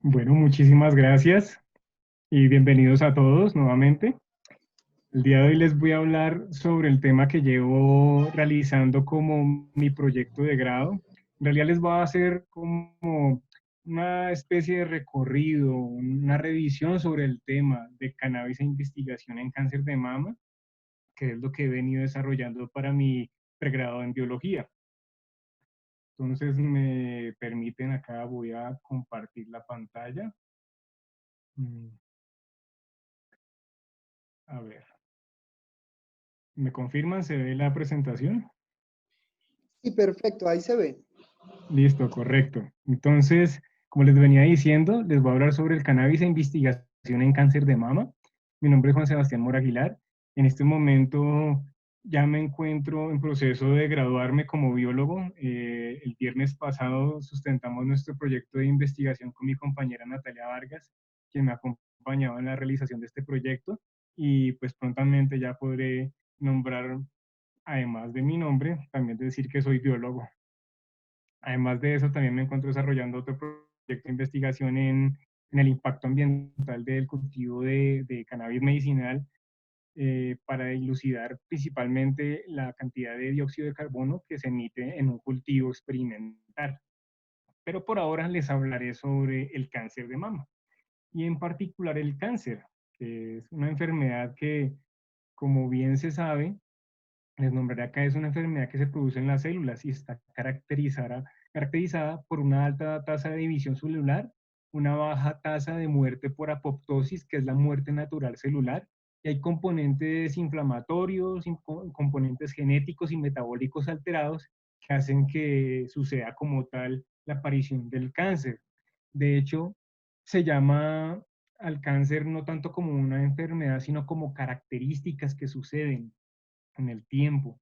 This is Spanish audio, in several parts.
Bueno, muchísimas gracias y bienvenidos a todos nuevamente. El día de hoy les voy a hablar sobre el tema que llevo realizando como mi proyecto de grado. En realidad les voy a hacer como una especie de recorrido, una revisión sobre el tema de cannabis e investigación en cáncer de mama, que es lo que he venido desarrollando para mi pregrado en biología. Entonces, me permiten acá, voy a compartir la pantalla. Mm, A ver. ¿Me confirman? ¿Se ve la presentación? Sí, perfecto, ahí se ve. Listo, correcto. Entonces, como les venía diciendo, les voy a hablar sobre el cannabis e investigación en cáncer de mama. Mi nombre es Juan Sebastián Mora Aguilar. En este momento ya me encuentro en proceso de graduarme como biólogo. El viernes pasado sustentamos nuestro proyecto de investigación con mi compañera Natalia Vargas, quien me ha acompañado en la realización de este proyecto. Y pues prontamente ya podré nombrar, además de mi nombre, también decir que soy biólogo. Además de eso, también me encuentro desarrollando otro proyecto de investigación en el impacto ambiental del cultivo de cannabis medicinal, para dilucidar principalmente la cantidad de dióxido de carbono que se emite en un cultivo experimental. Pero por ahora les hablaré sobre el cáncer de mama y en particular el cáncer, que es una enfermedad que, como bien se sabe, les nombraré acá, es una enfermedad que se produce en las células y está caracterizada por una alta tasa de división celular, una baja tasa de muerte por apoptosis, que es la muerte natural celular, y hay componentes inflamatorios, componentes genéticos y metabólicos alterados que hacen que suceda como tal la aparición del cáncer. De hecho, se llama al cáncer no tanto como una enfermedad, sino como características que suceden en el tiempo.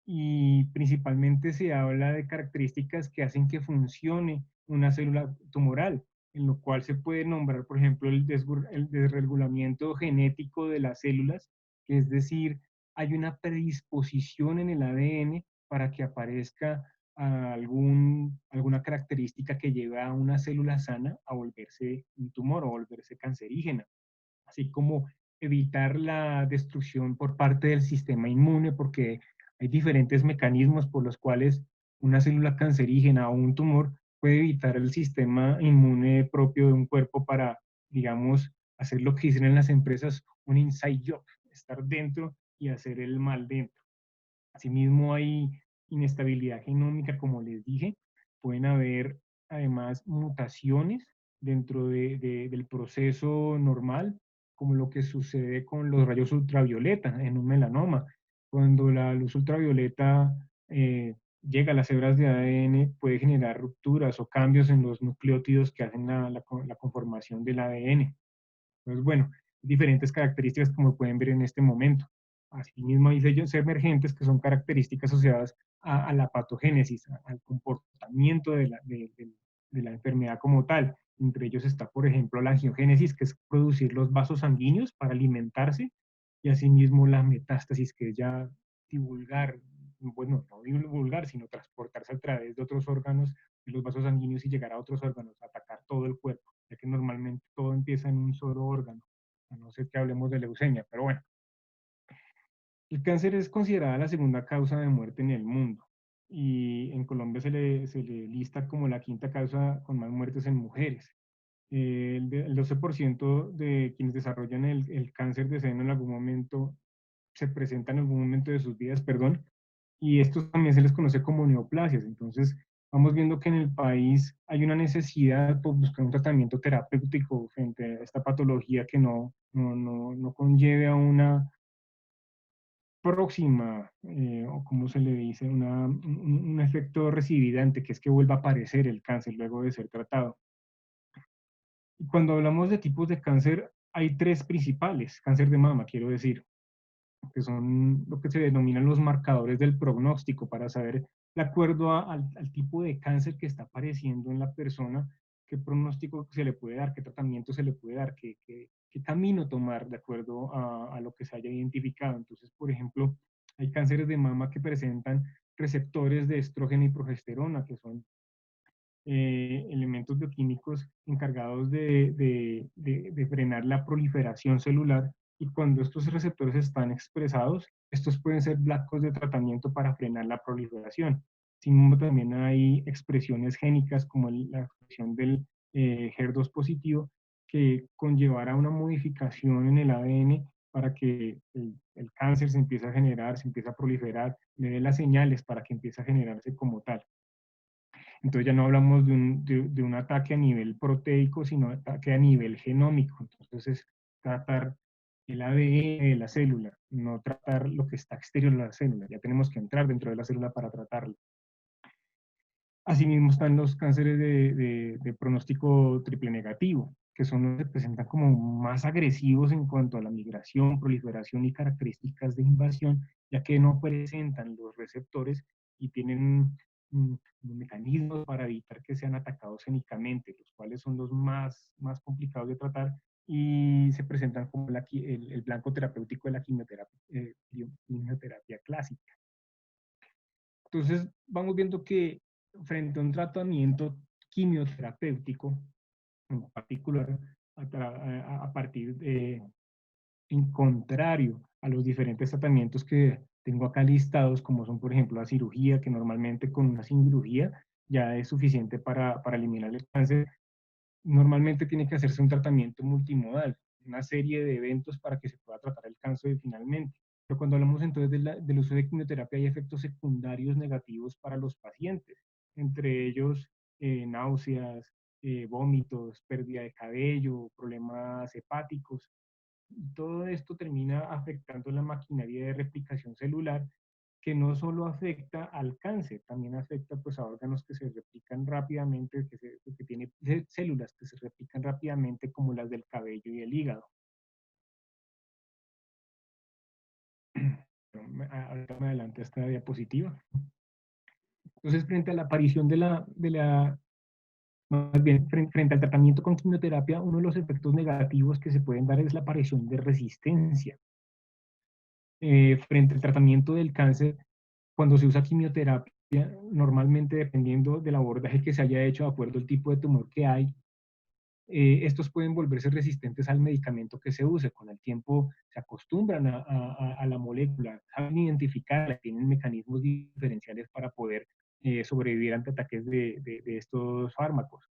Y principalmente se habla de características que hacen que funcione una célula tumoral, en lo cual se puede nombrar, por ejemplo, el desregulamiento genético de las células, es decir, hay una predisposición en el ADN para que aparezca alguna característica que lleve a una célula sana a volverse un tumor o volverse cancerígena, así como evitar la destrucción por parte del sistema inmune, porque hay diferentes mecanismos por los cuales una célula cancerígena o un tumor puede evitar el sistema inmune propio de un cuerpo para, digamos, hacer lo que dicen en las empresas, un inside job, estar dentro y hacer el mal dentro. Asimismo, hay inestabilidad genómica, como les dije. Pueden haber además mutaciones dentro del proceso normal, como lo que sucede con los rayos ultravioleta en un melanoma. Cuando la luz ultravioleta llega a las hebras de ADN, puede generar rupturas o cambios en los nucleótidos que hacen la conformación del ADN. Entonces, bueno, diferentes características como pueden ver en este momento. Asimismo, hay sellos emergentes que son características asociadas a la patogénesis, al comportamiento de la enfermedad como tal. Entre ellos está, por ejemplo, la angiogénesis, que es producir los vasos sanguíneos para alimentarse, y asimismo la metástasis, que es ya divulgar, bueno, no divulgar, sino transportarse a través de otros órganos, de los vasos sanguíneos y llegar a otros órganos, atacar todo el cuerpo, ya que normalmente todo empieza en un solo órgano, a no ser que hablemos de leucemia, pero bueno. El cáncer es considerada la segunda causa de muerte en el mundo y en Colombia se le lista como la quinta causa con más muertes en mujeres. El 12% de quienes desarrollan el cáncer de seno en algún momento se presentan en algún momento de sus vidas, perdón, y estos también se les conoce como neoplasias. Entonces, vamos viendo que en el país hay una necesidad por buscar un tratamiento terapéutico frente a esta patología que no conlleve a una próxima, o como se le dice, un efecto recidivante, que es que vuelva a aparecer el cáncer luego de ser tratado. Y cuando hablamos de tipos de cáncer, hay tres principales, cáncer de mama, quiero decir, que son lo que se denominan los marcadores del pronóstico para saber, de acuerdo al tipo de cáncer que está apareciendo en la persona, qué pronóstico se le puede dar, qué tratamiento se le puede dar, qué camino tomar de acuerdo a lo que se haya identificado. Entonces, por ejemplo, hay cánceres de mama que presentan receptores de estrógeno y progesterona, que son elementos bioquímicos encargados de frenar la proliferación celular, y cuando estos receptores están expresados, estos pueden ser blancos de tratamiento para frenar la proliferación. Sino también hay expresiones génicas como la expresión del HER2 positivo, que conllevará una modificación en el ADN para que el cáncer se empiece a generar, se empiece a proliferar, le dé las señales para que empiece a generarse como tal. Entonces ya no hablamos de un ataque a nivel proteico, sino ataque a nivel genómico. Entonces es tratar el ADN de la célula, no tratar lo que está exterior de la célula. Ya tenemos que entrar dentro de la célula para tratarlo. Asimismo están los cánceres de pronóstico triple negativo, que son los que se presentan como más agresivos en cuanto a la migración, proliferación y características de invasión, ya que no presentan los receptores y tienen mecanismos para evitar que sean atacados génicamente, los cuales son los más complicados de tratar y se presentan como el blanco terapéutico de la quimioterapia clásica. Entonces, vamos viendo que frente a un tratamiento quimioterapéutico, en particular, a partir de, en contrario a los diferentes tratamientos que tengo acá listados, como son, por ejemplo, la cirugía, que normalmente con una cirugía ya es suficiente para eliminar el cáncer, normalmente tiene que hacerse un tratamiento multimodal, una serie de eventos para que se pueda tratar el cáncer finalmente. Pero cuando hablamos entonces del uso de quimioterapia, hay efectos secundarios negativos para los pacientes, entre ellos náuseas, vómitos, pérdida de cabello, problemas hepáticos. Y todo esto termina afectando la maquinaria de replicación celular, que no solo afecta al cáncer, también afecta pues, a órganos que se replican rápidamente, que tienen células que se replican rápidamente, como las del cabello y el hígado. Ahorita me adelanté esta diapositiva. Entonces, frente a la aparición más bien, frente al tratamiento con quimioterapia, uno de los efectos negativos que se pueden dar es la aparición de resistencia. Frente al tratamiento del cáncer, cuando se usa quimioterapia, normalmente dependiendo del abordaje que se haya hecho, de acuerdo al tipo de tumor que hay, estos pueden volverse resistentes al medicamento que se use. Con el tiempo se acostumbran a la molécula, saben identificarla, tienen mecanismos diferenciales para poder sobrevivir ante ataques de estos fármacos.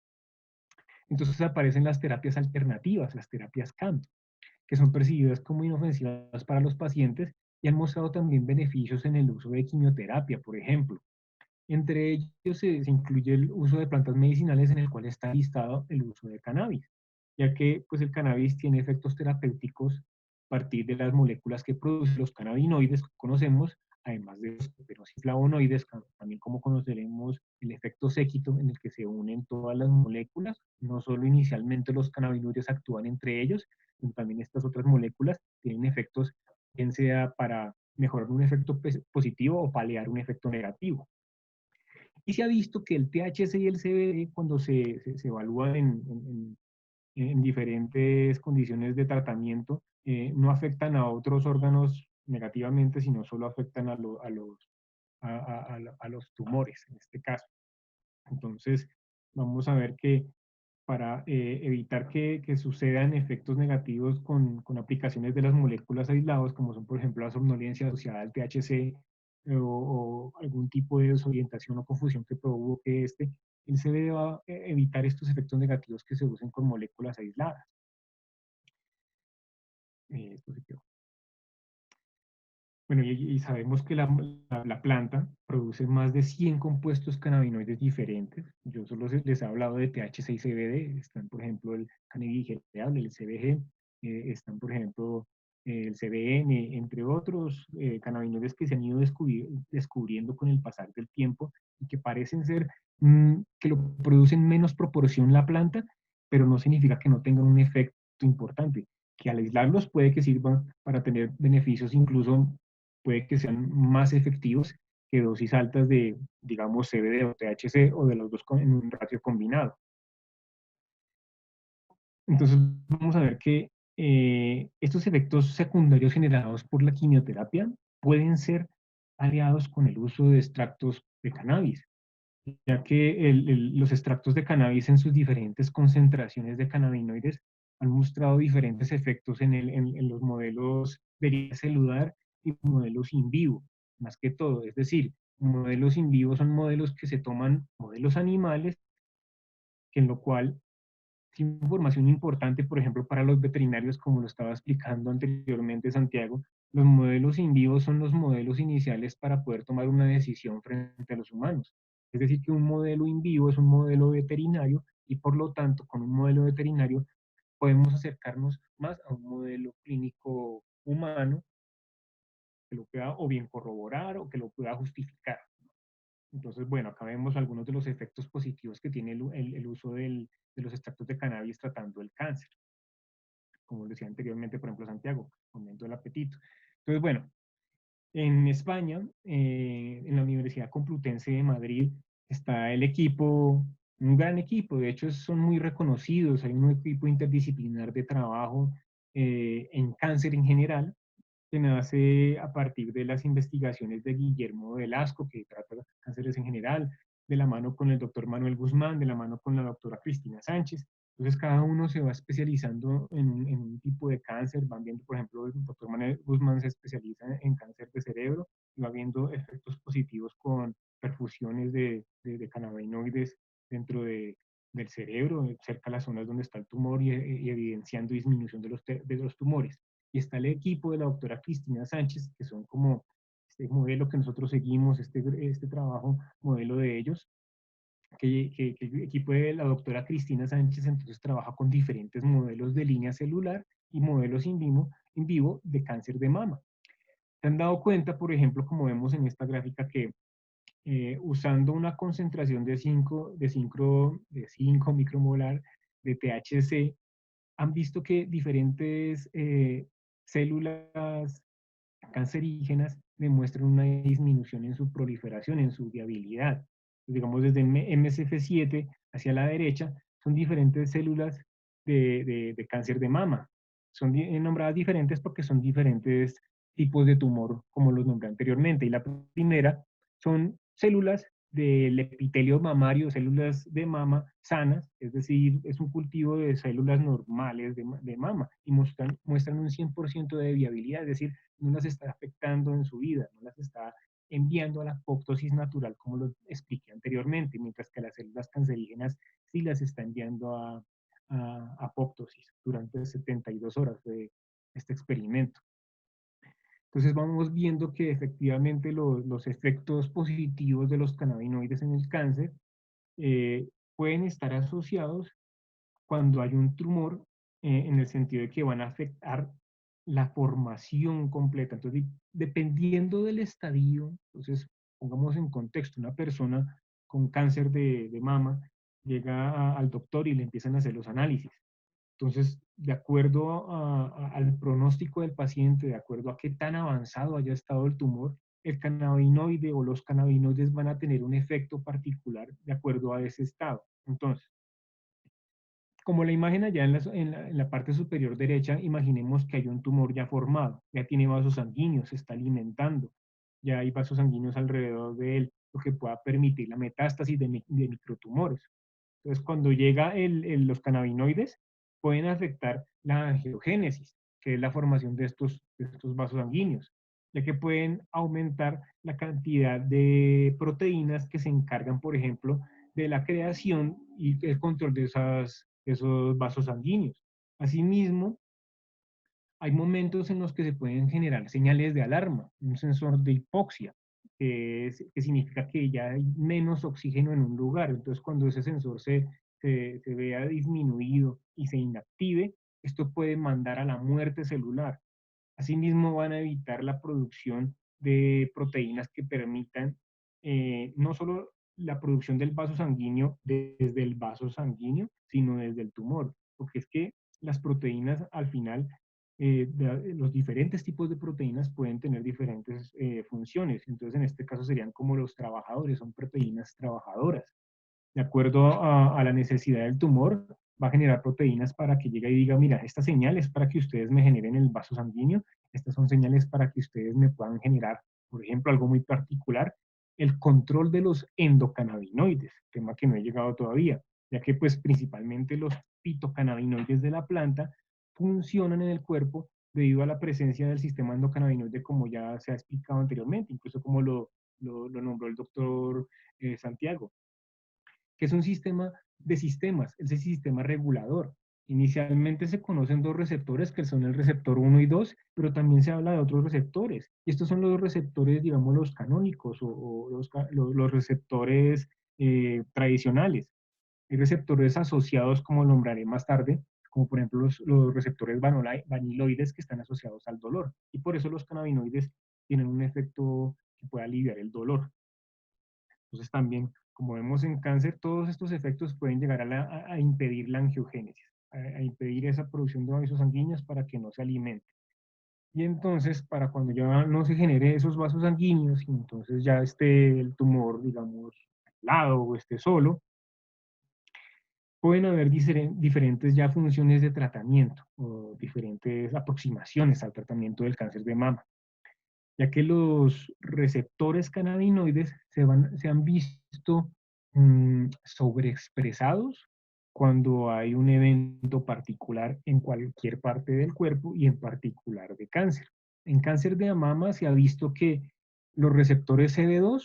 Entonces aparecen las terapias alternativas, las terapias CAMP, que son percibidas como inofensivas para los pacientes y han mostrado también beneficios en el uso de quimioterapia, por ejemplo. Entre ellos se incluye el uso de plantas medicinales, en el cual está listado el uso de cannabis, ya que pues, el cannabis tiene efectos terapéuticos a partir de las moléculas que producen los cannabinoides que conocemos, además de los terpenos y flavonoides, también como conoceremos el efecto séquito, en el que se unen todas las moléculas. No solo inicialmente los cannabinoides actúan entre ellos, sino también estas otras moléculas tienen efectos, bien sea para mejorar un efecto positivo o paliar un efecto negativo. Y se ha visto que el THC y el CBD, cuando se evalúan en diferentes condiciones de tratamiento, no afectan a otros órganos negativamente, sino solo afectan a los tumores, en este caso. Entonces, vamos a ver que para evitar que sucedan efectos negativos con aplicaciones de las moléculas aisladas, como son, por ejemplo, la somnolencia asociada al THC, o algún tipo de desorientación o confusión que provoque el CBD va a evitar estos efectos negativos que se usen con moléculas aisladas. Esto se quedó. Bueno, y sabemos que la planta produce más de 100 compuestos cannabinoides diferentes. Yo solo les he hablado de THC y CBD. Están, por ejemplo, el cannabidiol, el CBG, están, por ejemplo, el CBN, entre otros cannabinoides que se han ido descubriendo con el pasar del tiempo y que parecen ser que lo producen menos proporción la planta, pero no significa que no tengan un efecto importante, que al aislarlos puede que sirvan para tener beneficios, incluso puede que sean más efectivos que dosis altas de, digamos, CBD o THC, o de los dos en un ratio combinado. Entonces, vamos a ver que estos efectos secundarios generados por la quimioterapia pueden ser aliados con el uso de extractos de cannabis. ya que los extractos de cannabis en sus diferentes concentraciones de cannabinoides han mostrado diferentes efectos en los modelos de herida celular y modelos in vivo, más que todo. Es decir, modelos in vivo son modelos que se toman modelos animales, que en lo cual es información importante, por ejemplo, para los veterinarios, como lo estaba explicando anteriormente Santiago. Los modelos in vivo son los modelos iniciales para poder tomar una decisión frente a los humanos. Es decir, que un modelo in vivo es un modelo veterinario y por lo tanto, con un modelo veterinario podemos acercarnos más a un modelo clínico humano que lo pueda o bien corroborar o que lo pueda justificar. Entonces, bueno, acá vemos algunos de los efectos positivos que tiene el uso de los extractos de cannabis tratando el cáncer. Como decía anteriormente, por ejemplo, Santiago, aumento del apetito. Entonces, bueno, en España, en la Universidad Complutense de Madrid, está el equipo, un gran equipo, de hecho son muy reconocidos, hay un equipo interdisciplinar de trabajo en cáncer en general, que nace a partir de las investigaciones de Guillermo Velasco, que trata cánceres en general, de la mano con el doctor Manuel Guzmán, de la mano con la doctora Cristina Sánchez. Entonces, cada uno se va especializando en un tipo de cáncer. Van viendo, por ejemplo, el doctor Manuel Guzmán se especializa en cáncer de cerebro y va viendo efectos positivos con perfusiones de cannabinoides dentro del cerebro, cerca de las zonas donde está el tumor y evidenciando disminución de los tumores. Y está el equipo de la doctora Cristina Sánchez, que son como este modelo que nosotros seguimos, este trabajo modelo de ellos, que el equipo de la doctora Cristina Sánchez entonces trabaja con diferentes modelos de línea celular y modelos in vivo de cáncer de mama. Se han dado cuenta, por ejemplo, como vemos en esta gráfica, que usando una concentración de 5 micromolar de THC, han visto que diferentes células cancerígenas demuestran una disminución en su proliferación, en su viabilidad. Pues digamos, desde MSF7 hacia la derecha, son diferentes células de cáncer de mama. Son nombradas diferentes porque son diferentes tipos de tumor, como los nombré anteriormente. Y la primera son células del epitelio mamario, células de mama sanas, es decir, es un cultivo de células normales de mama y muestran un 100% de viabilidad, es decir, no las está afectando en su vida, no las está enviando a la apoptosis natural, como lo expliqué anteriormente, mientras que las células cancerígenas sí las está enviando a apoptosis durante 72 horas de este experimento. Entonces vamos viendo que efectivamente los efectos positivos de los cannabinoides en el cáncer pueden estar asociados cuando hay un tumor, en el sentido de que van a afectar la formación completa. Entonces, dependiendo del estadio, entonces pongamos en contexto, una persona con cáncer de mama llega al doctor y le empiezan a hacer los análisis. Entonces, de acuerdo al pronóstico del paciente, de acuerdo a qué tan avanzado haya estado el tumor, el cannabinoide o los cannabinoides van a tener un efecto particular de acuerdo a ese estado. Entonces, como la imagen allá en la parte superior derecha, imaginemos que hay un tumor ya formado, ya tiene vasos sanguíneos, se está alimentando, ya hay vasos sanguíneos alrededor de él, lo que pueda permitir la metástasis de microtumores. Entonces, cuando llega los cannabinoides, pueden afectar la angiogénesis, que es la formación de estos vasos sanguíneos, ya que pueden aumentar la cantidad de proteínas que se encargan, por ejemplo, de la creación y el control de esos vasos sanguíneos. Asimismo, hay momentos en los que se pueden generar señales de alarma, un sensor de hipoxia, que significa que ya hay menos oxígeno en un lugar. Entonces, cuando ese sensor se vea disminuido y se inactive, esto puede mandar a la muerte celular. Asimismo, van a evitar la producción de proteínas que permitan no solo la producción del vaso sanguíneo desde el vaso sanguíneo, sino desde el tumor, porque es que las proteínas al final, los diferentes tipos de proteínas pueden tener diferentes funciones. Entonces, en este caso serían como los trabajadores, son proteínas trabajadoras. De acuerdo a la necesidad del tumor, va a generar proteínas para que llegue y diga, mira, esta señal es para que ustedes me generen el vaso sanguíneo, estas son señales para que ustedes me puedan generar, por ejemplo, algo muy particular, el control de los endocannabinoides, tema que no he llegado todavía, ya que pues principalmente los fitocannabinoides de la planta funcionan en el cuerpo debido a la presencia del sistema endocannabinoide, como ya se ha explicado anteriormente, incluso como lo nombró el doctor Santiago, que es un sistema de sistemas, es el sistema regulador. Inicialmente se conocen dos receptores, que son el receptor 1 y 2, pero también se habla de otros receptores. Y estos son los receptores, digamos, los canónicos o los receptores tradicionales. Hay receptores asociados, como nombraré más tarde, como por ejemplo los receptores vaniloides que están asociados al dolor. Y por eso los cannabinoides tienen un efecto que puede aliviar el dolor. Entonces también, como vemos en cáncer, todos estos efectos pueden llegar a impedir la angiogénesis, a impedir esa producción de vasos sanguíneos para que no se alimente. Y entonces, para cuando ya no se genere esos vasos sanguíneos y entonces ya esté el tumor, digamos, aislado o esté solo, pueden haber diferentes ya funciones de tratamiento o diferentes aproximaciones al tratamiento del cáncer de mama, ya que los receptores cannabinoides se han visto sobreexpresados cuando hay un evento particular en cualquier parte del cuerpo y en particular de cáncer. En cáncer de mama se ha visto que los receptores CB2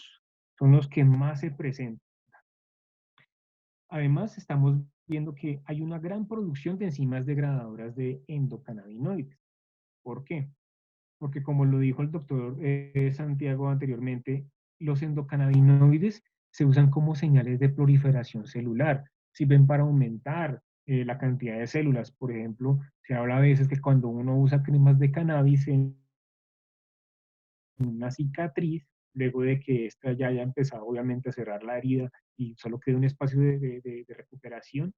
son los que más se presentan. Además, estamos viendo que hay una gran producción de enzimas degradadoras de endocannabinoides. ¿Por qué? Porque como lo dijo el doctor Santiago anteriormente, los endocannabinoides se usan como señales de proliferación celular, sirven para aumentar la cantidad de células. Por ejemplo, se habla a veces que cuando uno usa cremas de cannabis en una cicatriz, luego de que ésta ya haya empezado obviamente a cerrar la herida y solo queda un espacio de recuperación,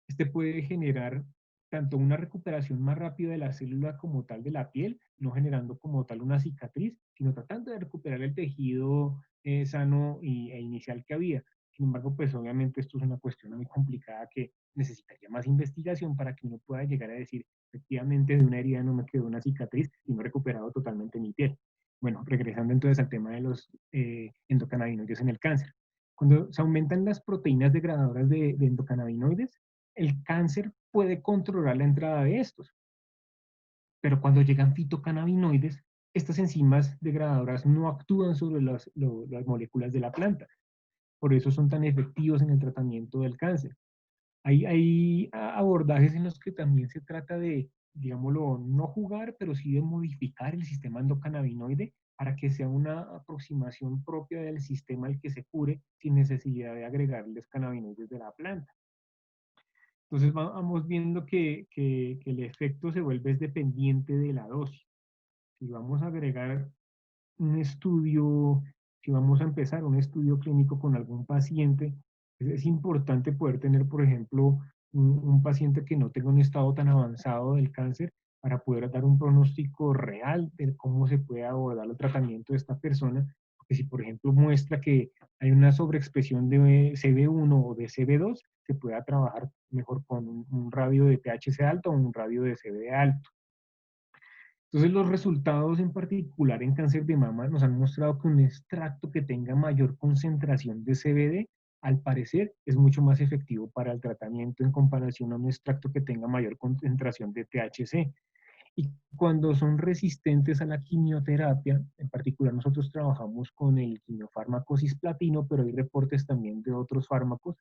este puede generar tanto una recuperación más rápida de la célula como tal de la piel, no generando como tal una cicatriz, sino tratando de recuperar el tejido sano e inicial que había. Sin embargo, pues obviamente esto es una cuestión muy complicada que necesitaría más investigación para que uno pueda llegar a decir, efectivamente, de una herida no me quedó una cicatriz y no he recuperado totalmente mi piel. Bueno, regresando entonces al tema de los endocannabinoides en el cáncer. Cuando se aumentan las proteínas degradadoras de endocannabinoides, el cáncer puede controlar la entrada de estos, pero cuando llegan fitocannabinoides, estas enzimas degradadoras no actúan sobre las moléculas de la planta. Por eso son tan efectivos en el tratamiento del cáncer. Hay abordajes en los que también se trata de, digámoslo, no jugar, pero sí de modificar el sistema endocannabinoide para que sea una aproximación propia del sistema al que se cure sin necesidad de agregarles cannabinoides de la planta. Entonces vamos viendo que el efecto se vuelve es dependiente de la dosis. Si vamos a agregar un estudio, si vamos a empezar un estudio clínico con algún paciente, es importante poder tener, por ejemplo, un paciente que no tenga un estado tan avanzado del cáncer para poder dar un pronóstico real de cómo se puede abordar el tratamiento de esta persona. Porque si, por ejemplo, muestra que hay una sobreexpresión de CB1 o de CB2, se pueda trabajar mejor con un radio de THC alto o un radio de CB alto. Entonces, los resultados en particular en cáncer de mama nos han mostrado que un extracto que tenga mayor concentración de CBD, al parecer, es mucho más efectivo para el tratamiento en comparación a un extracto que tenga mayor concentración de THC. Y cuando son resistentes a la quimioterapia, en particular nosotros trabajamos con el quimiofármaco cisplatino, pero hay reportes también de otros fármacos,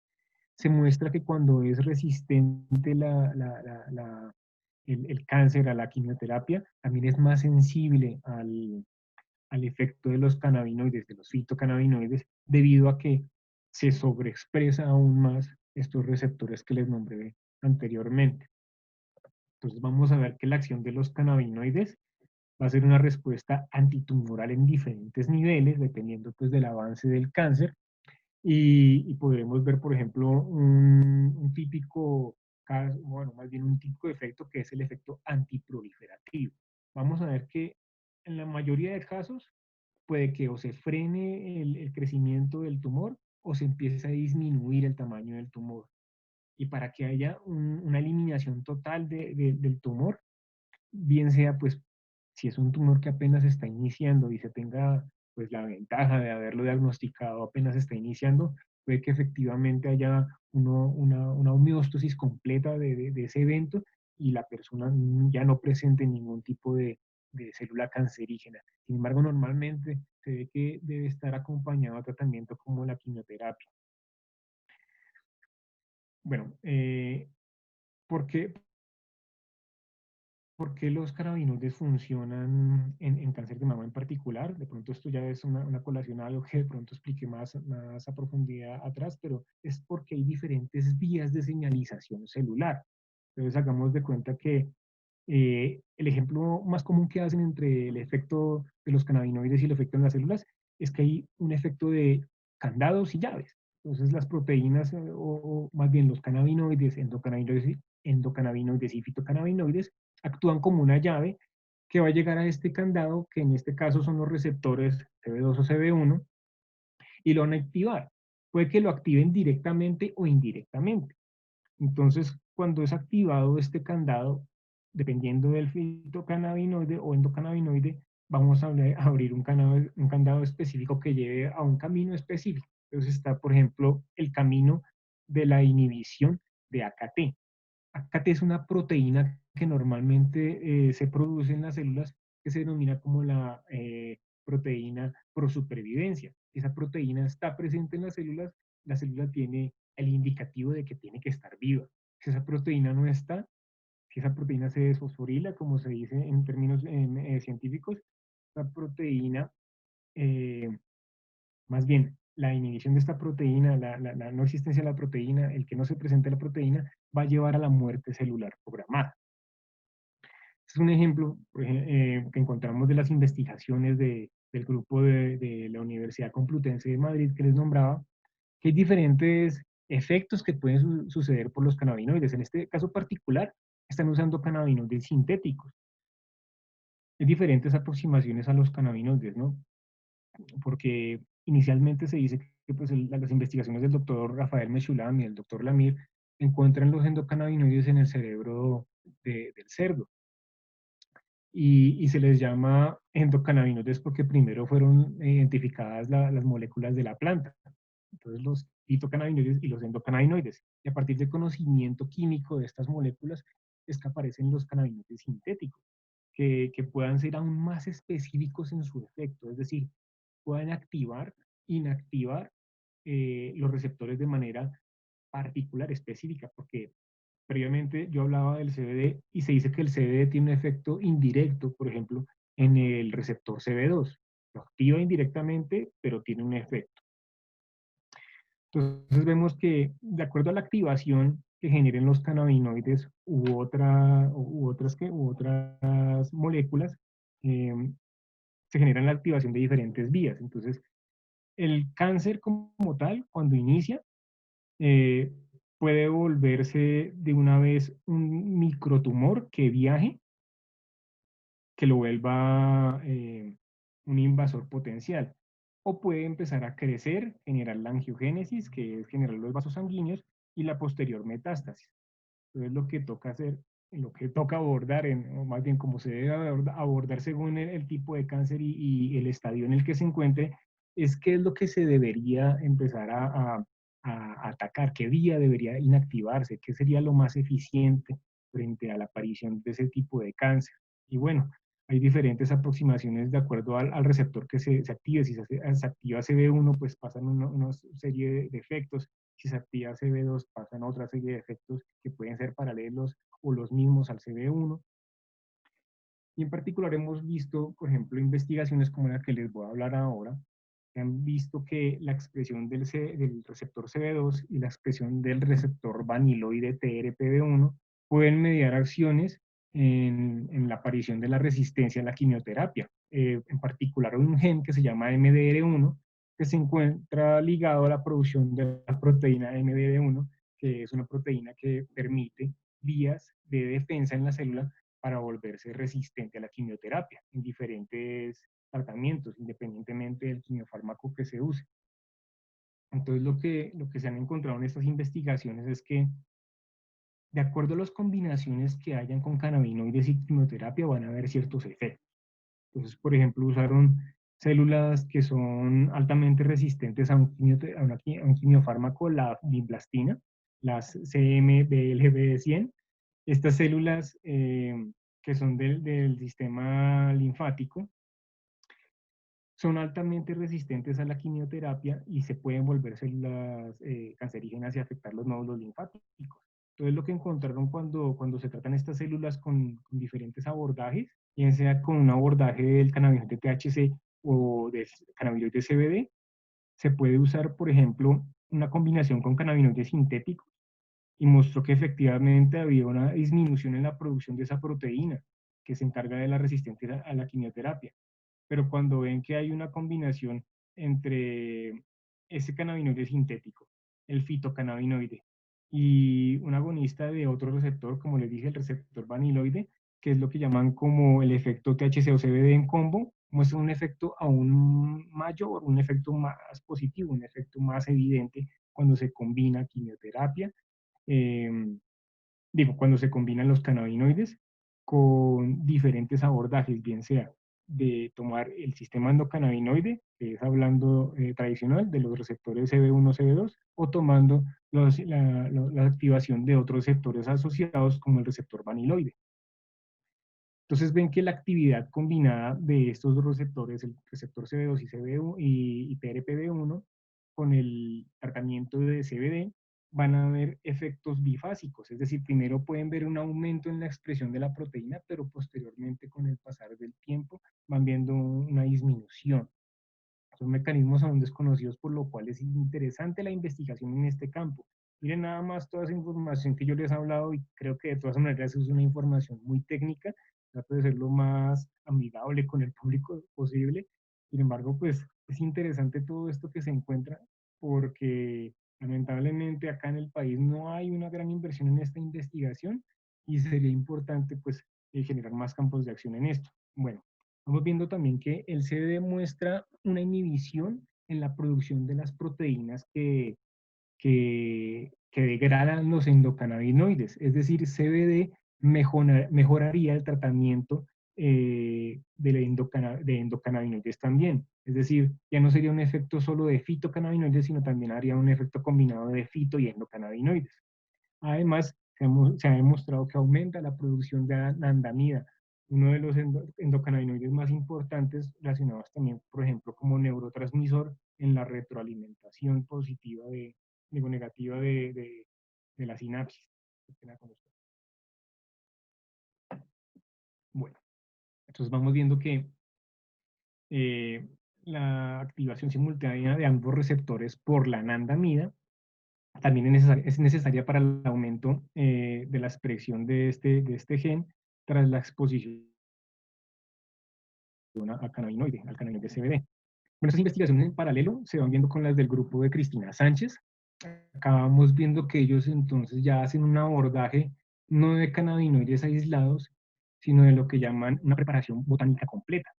se muestra que cuando es resistente el cáncer a la quimioterapia, también es más sensible al efecto de los cannabinoides, de los fitocannabinoides, debido a que se sobreexpresa aún más estos receptores que les nombré anteriormente. Entonces vamos a ver que la acción de los cannabinoides va a ser una respuesta antitumoral en diferentes niveles, dependiendo pues del avance del cáncer, y podremos ver, por ejemplo, un típico caso, bueno, más bien un típico efecto que es el efecto antiproliferativo. Vamos a ver que en la mayoría de casos puede que o se frene el crecimiento del tumor o se empiece a disminuir el tamaño del tumor. Y para que haya una eliminación total del tumor, bien sea pues si es un tumor que apenas está iniciando y se tenga pues la ventaja de haberlo diagnosticado apenas está iniciando, puede que efectivamente haya una homeostasis completa de ese evento y la persona ya no presente ningún tipo de célula cancerígena. Sin embargo, normalmente se ve que debe estar acompañado a tratamiento como la quimioterapia. Bueno, ¿por qué, por qué los cannabinoides funcionan en cáncer de mama en particular? De pronto esto ya es una colación a algo que de pronto expliqué más a profundidad atrás, pero es porque hay diferentes vías de señalización celular. Entonces hagamos de cuenta que el ejemplo más común que hacen entre el efecto de los cannabinoides y el efecto en las células es que hay un efecto de candados y llaves. Entonces las proteínas, o más bien los cannabinoides, endocannabinoides y fitocannabinoides, actúan como una llave que va a llegar a este candado, que en este caso son los receptores CB2 o CB1, y lo van a activar. Puede que lo activen directamente o indirectamente. Entonces, cuando es activado este candado, dependiendo del fitocannabinoide o endocannabinoide, vamos a abrir un candado específico que lleve a un camino específico. Entonces está, por ejemplo, el camino de la inhibición de AKT. AKT es una proteína que normalmente se produce en las células que se denomina como la proteína prosupervivencia. Esa proteína está presente en las células, la célula tiene el indicativo de que tiene que estar viva. Si esa proteína no está, si esa proteína se desfosforila, como se dice en términos científicos, esa proteína eh, más bien, la inhibición de esta proteína, la no existencia de la proteína, el que no se presente la proteína, va a llevar a la muerte celular programada. Este es un ejemplo que encontramos de las investigaciones del grupo de la Universidad Complutense de Madrid que les nombraba, que hay diferentes efectos que pueden suceder por los cannabinoides. En este caso particular, están usando cannabinoides sintéticos. Hay diferentes aproximaciones a los cannabinoides, ¿no? Porque inicialmente se dice que pues, las investigaciones del doctor Rafael Mechulam y el doctor Lamir encuentran los endocannabinoides en el cerebro del cerdo y se les llama endocannabinoides porque primero fueron identificadas las moléculas de la planta. Entonces los fitocannabinoides y los endocannabinoides. Y a partir del conocimiento químico de estas moléculas es que aparecen los cannabinoides sintéticos, que puedan ser aún más específicos en su efecto, es decir, pueden activar, inactivar los receptores de manera particular, específica, porque previamente yo hablaba del CBD y se dice que el CBD tiene un efecto indirecto, por ejemplo, en el receptor CB2. Lo activa indirectamente, pero tiene un efecto. Entonces vemos que de acuerdo a la activación que generen los cannabinoides u otras moléculas, eh, se genera la activación de diferentes vías. Entonces, el cáncer como tal, cuando inicia, eh, puede volverse de una vez un microtumor que viaje, que lo vuelva un invasor potencial. O puede empezar a crecer, generar la angiogénesis, que es generar los vasos sanguíneos, y la posterior metástasis. Entonces lo que toca hacer, lo que toca abordar, o más bien como se debe abordar según el tipo de cáncer y el estadio en el que se encuentre, es qué es lo que se debería empezar a atacar, qué vía debería inactivarse, qué sería lo más eficiente frente a la aparición de ese tipo de cáncer. Y bueno, hay diferentes aproximaciones de acuerdo al receptor que se active. Si se activa CB1, pues pasan una serie de efectos. Si se activa CB2, pasan otra serie de efectos que pueden ser paralelos o los mismos al CB1. Y en particular hemos visto, por ejemplo, investigaciones como la que les voy a hablar ahora, que han visto que la expresión del receptor CB2 y la expresión del receptor vaniloide TRPV1 pueden mediar acciones en la aparición de la resistencia a la quimioterapia. En particular, un gen que se llama MDR1, que se encuentra ligado a la producción de la proteína MDR1, que es una proteína que permite vías de defensa en la célula para volverse resistente a la quimioterapia en diferentes tratamientos, independientemente del quimiofármaco que se use. Entonces, lo que se han encontrado en estas investigaciones es que, de acuerdo a las combinaciones que hayan con cannabinoides y quimioterapia, van a haber ciertos efectos. Entonces, por ejemplo, usaron células que son altamente resistentes a a un quimiofármaco, la vinblastina, las CMBLB100. Estas células que son del sistema linfático son altamente resistentes a la quimioterapia y se pueden volver células cancerígenas y afectar los nódulos linfáticos. Entonces, lo que encontraron cuando se tratan estas células con diferentes abordajes, bien sea con un abordaje del cannabinoide THC o del cannabinoide CBD, se puede usar, por ejemplo, una combinación con cannabinoides sintéticos y mostró que efectivamente había una disminución en la producción de esa proteína que se encarga de la resistencia a la quimioterapia. Pero cuando ven que hay una combinación entre ese cannabinoide sintético, el fitocannabinoide, y un agonista de otro receptor, como les dije, el receptor vaniloide, que es lo que llaman como el efecto THC o CBD en combo, muestra un efecto aún mayor, un efecto más positivo, un efecto más evidente cuando se combina quimioterapia, eh, cuando se combinan los cannabinoides con diferentes abordajes, bien sea de tomar el sistema endocannabinoide, que es hablando tradicional de los receptores CB1, CB2, o tomando la activación de otros receptores asociados como el receptor vaniloide. Entonces ven que la actividad combinada de estos dos receptores, el receptor CB2 y, CB1, y PRPD1, con el tratamiento de CBD, van a haber efectos bifásicos, es decir, primero pueden ver un aumento en la expresión de la proteína, pero posteriormente con el pasar del tiempo van viendo una disminución. Son mecanismos aún desconocidos, por lo cual es interesante la investigación en este campo. Miren nada más toda esa información que yo les he hablado y creo que de todas maneras es una información muy técnica, trato de ser lo más amigable con el público posible. Sin embargo, pues es interesante todo esto que se encuentra porque lamentablemente acá en el país no hay una gran inversión en esta investigación y sería importante pues generar más campos de acción en esto. Bueno, estamos viendo también que el CBD muestra una inhibición en la producción de las proteínas que degradan los endocannabinoides. Es decir, CBD mejoraría el tratamiento de endocannabinoides también. Es decir, ya no sería un efecto solo de fitocannabinoides, sino también haría un efecto combinado de fito y endocannabinoides. Además, se ha demostrado que aumenta la producción de anandamida, uno de los endocannabinoides más importantes relacionados también, por ejemplo, como neurotransmisor en la retroalimentación positiva digo, negativa de la sinapsis. Bueno, entonces vamos viendo que eh, la activación simultánea de ambos receptores por la anandamida también es necesaria para el aumento de la expresión de este gen tras la exposición al cannabinoide CBD. Bueno, estas investigaciones en paralelo se van viendo con las del grupo de Cristina Sánchez. Acabamos viendo que ellos entonces ya hacen un abordaje no de cannabinoides aislados, sino de lo que llaman una preparación botánica completa,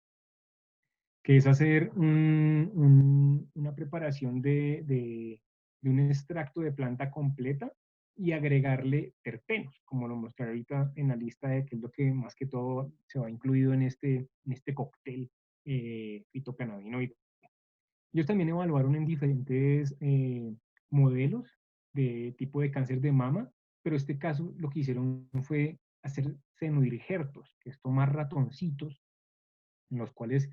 que es hacer una preparación de un extracto de planta completa y agregarle terpenos, como lo mostré ahorita en la lista de qué es lo que más que todo se va incluido en este cóctel fitocannabinoide. Ellos también evaluaron en diferentes modelos de tipo de cáncer de mama, pero en este caso lo que hicieron fue hacer senodirgertos, que es tomar ratoncitos en los cuales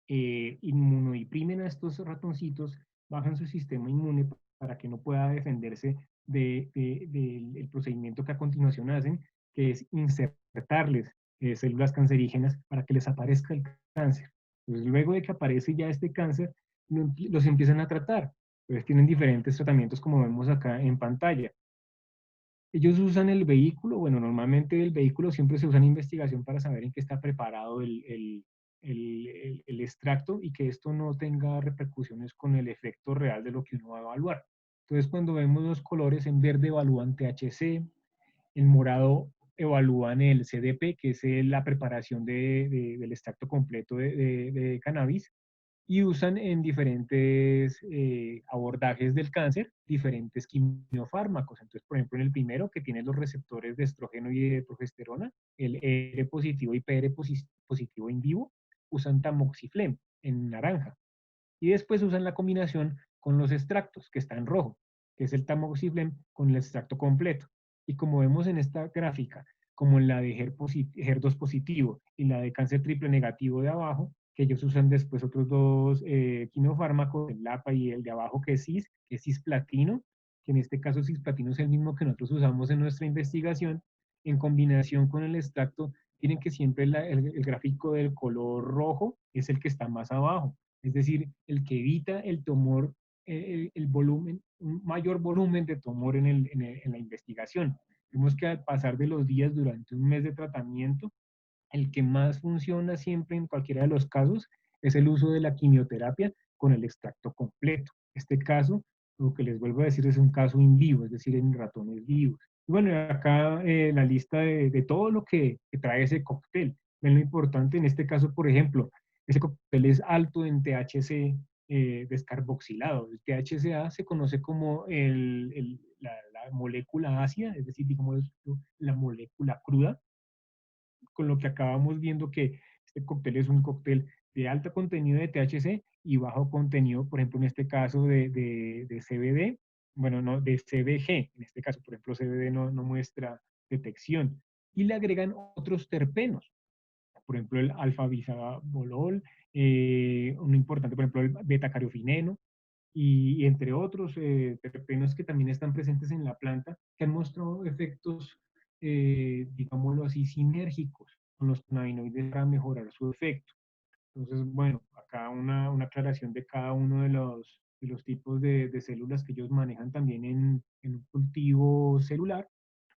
inmunodeprimen a estos ratoncitos, bajan su sistema inmune para que no pueda defenderse del procedimiento que a continuación hacen, que es insertarles células cancerígenas para que les aparezca el cáncer. Entonces, luego de que aparece ya este cáncer, los empiezan a tratar. Entonces, tienen diferentes tratamientos como vemos acá en pantalla. Ellos usan el vehículo, bueno, normalmente el vehículo siempre se usa en investigación para saber en qué está preparado el extracto y que esto no tenga repercusiones con el efecto real de lo que uno va a evaluar. Entonces, cuando vemos los colores, en verde evalúan THC, en morado evalúan el CDP, que es la preparación del extracto completo de cannabis, y usan en diferentes abordajes del cáncer diferentes quimiofármacos. Entonces, por ejemplo, en el primero, que tiene los receptores de estrógeno y de progesterona, el R positivo y PR positivo in vivo, usan tamoxiflén. en naranja. Y después usan la combinación con los extractos, que está en rojo, que es el tamoxiflén con el extracto completo. Y como vemos en esta gráfica, como la de HER2 positivo y la de cáncer triple negativo de abajo, que ellos usan después otros dos quimofármacos, el LAPA y el de abajo que es cisplatino, que en este caso cisplatino es el mismo que nosotros usamos en nuestra investigación, en combinación con el extracto, tienen que siempre el gráfico del color rojo es el que está más abajo, es decir, el que evita el tumor, el volumen, un mayor volumen de tumor en la investigación. Vemos que al pasar de los días durante un mes de tratamiento, el que más funciona siempre en cualquiera de los casos es el uso de la quimioterapia con el extracto completo. Este caso, lo que les vuelvo a decir, es un caso in vivo, es decir, en ratones vivos. Y bueno, acá la lista de todo lo que trae ese cóctel. Ven lo importante en este caso, por ejemplo, ese cóctel es alto en THC descarboxilado. El THCA se conoce como la molécula ácida, es decir, digamos la molécula cruda, con lo que acabamos viendo que este cóctel es un cóctel de alto contenido de THC y bajo contenido, por ejemplo, en este caso de CBD, bueno, no, de CBG, en este caso, por ejemplo, CBD no muestra detección, y le agregan otros terpenos, por ejemplo, el alfa-bisabolol, uno importante, por ejemplo, el beta-cariofineno, y entre otros terpenos que también están presentes en la planta, que han mostrado efectos, digámoslo así, sinérgicos con los cannabinoides para mejorar su efecto. Entonces, bueno, acá una aclaración de cada uno de los tipos de células que ellos manejan también en un cultivo celular,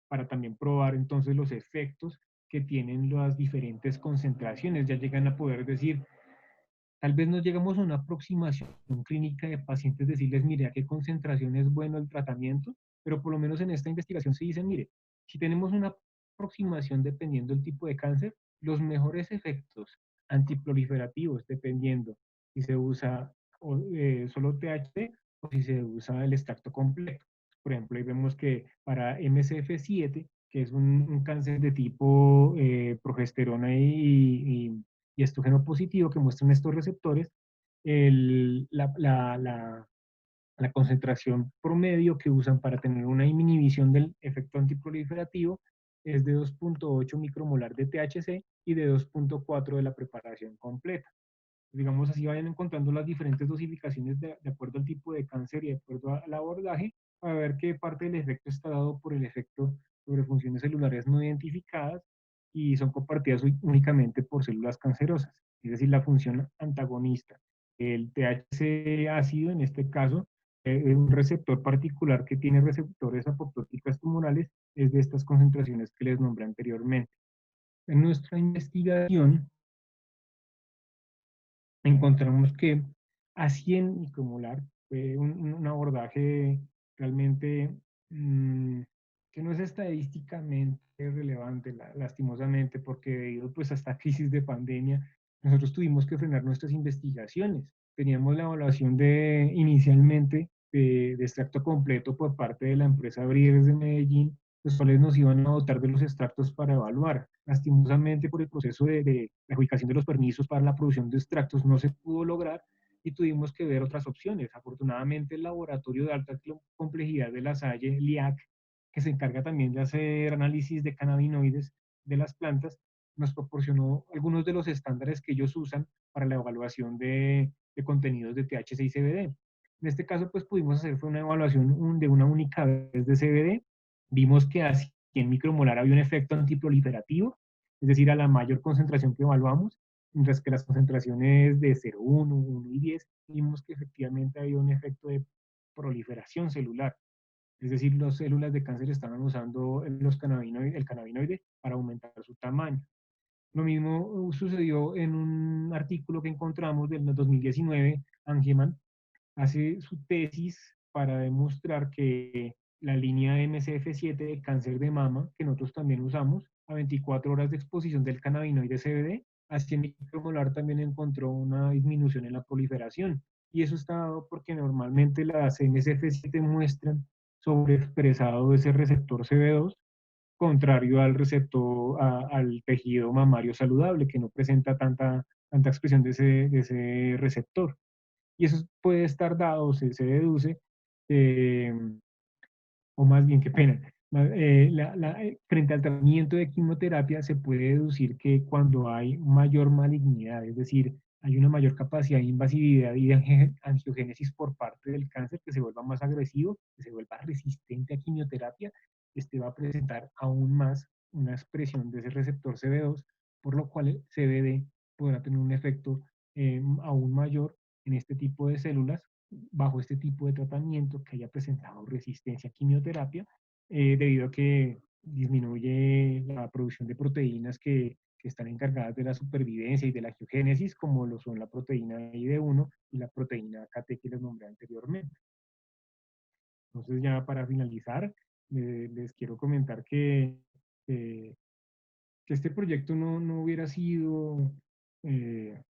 para también probar entonces los efectos que tienen las diferentes concentraciones. Ya llegan a poder decir, tal vez no llegamos a una aproximación clínica de pacientes, decirles, mire, a qué concentración es bueno el tratamiento, pero por lo menos en esta investigación se dice, mire, si tenemos una aproximación dependiendo del tipo de cáncer, los mejores efectos antiproliferativos, dependiendo si se usa solo THC o si se usa el extracto completo. Por ejemplo, ahí vemos que para MCF7, que es un cáncer de tipo progesterona y estrógeno positivo que muestran estos receptores, el, la concentración promedio que usan para tener una inhibición del efecto antiproliferativo es de 2.8 micromolar de THC y de 2.4 de la preparación completa. Digamos así, vayan encontrando las diferentes dosificaciones de acuerdo al tipo de cáncer y de acuerdo al abordaje, para ver qué parte del efecto está dado por el efecto sobre funciones celulares no identificadas y son compartidas únicamente por células cancerosas, es decir, la función antagonista. El THC ácido, en este caso, es un receptor particular que tiene receptores apoptóticas tumorales, es de estas concentraciones que les nombré anteriormente. En nuestra investigación, encontramos que a 100 micromolar fue un abordaje realmente que no es estadísticamente relevante, lastimosamente, porque debido pues a esta crisis de pandemia, nosotros tuvimos que frenar nuestras investigaciones. Teníamos la evaluación inicialmente de extracto completo por parte de la empresa Brieres de Medellín, los cuales nos iban a dotar de los extractos para evaluar. Lastimosamente, por el proceso de la adjudicación de los permisos para la producción de extractos no se pudo lograr y tuvimos que ver otras opciones. Afortunadamente, el laboratorio de alta complejidad de La Salle, LIAC, que se encarga también de hacer análisis de cannabinoides de las plantas, nos proporcionó algunos de los estándares que ellos usan para la evaluación de contenidos de THC y CBD. En este caso, pues pudimos hacer fue una evaluación de una única vez de CBD. Vimos que a 100 micromolar había un efecto antiproliferativo, es decir, a la mayor concentración que evaluamos, mientras que las concentraciones de 0,1, 1 y 10, vimos que efectivamente había un efecto de proliferación celular. Es decir, las células de cáncer estaban usando el cannabinoide para aumentar su tamaño. Lo mismo sucedió en un artículo que encontramos del 2019, Angeman hace su tesis para demostrar que la línea MCF7 de cáncer de mama, que nosotros también usamos, a 24 horas de exposición del cannabinoide CBD, a 100 micromolar también encontró una disminución en la proliferación. Y eso está dado porque normalmente las MCF7 muestran sobreexpresado ese receptor CB2 contrario al receptor, al tejido mamario saludable, que no presenta tanta expresión de ese receptor. Y eso puede estar dado, se deduce, eh, o más bien, qué pena, frente al tratamiento de quimioterapia se puede deducir que cuando hay mayor malignidad, es decir, hay una mayor capacidad de invasividad y de angiogénesis por parte del cáncer, que se vuelva más agresivo, que se vuelva resistente a quimioterapia, este va a presentar aún más una expresión de ese receptor CB2, por lo cual el CBD podrá tener un efecto aún mayor en este tipo de células bajo este tipo de tratamiento que haya presentado resistencia a quimioterapia, debido a que disminuye la producción de proteínas que están encargadas de la supervivencia y de la angiogénesis, como lo son la proteína ID1 y la proteína KT que les nombré anteriormente. Entonces, ya para finalizar, les quiero comentar eh, que este proyecto no hubiera sido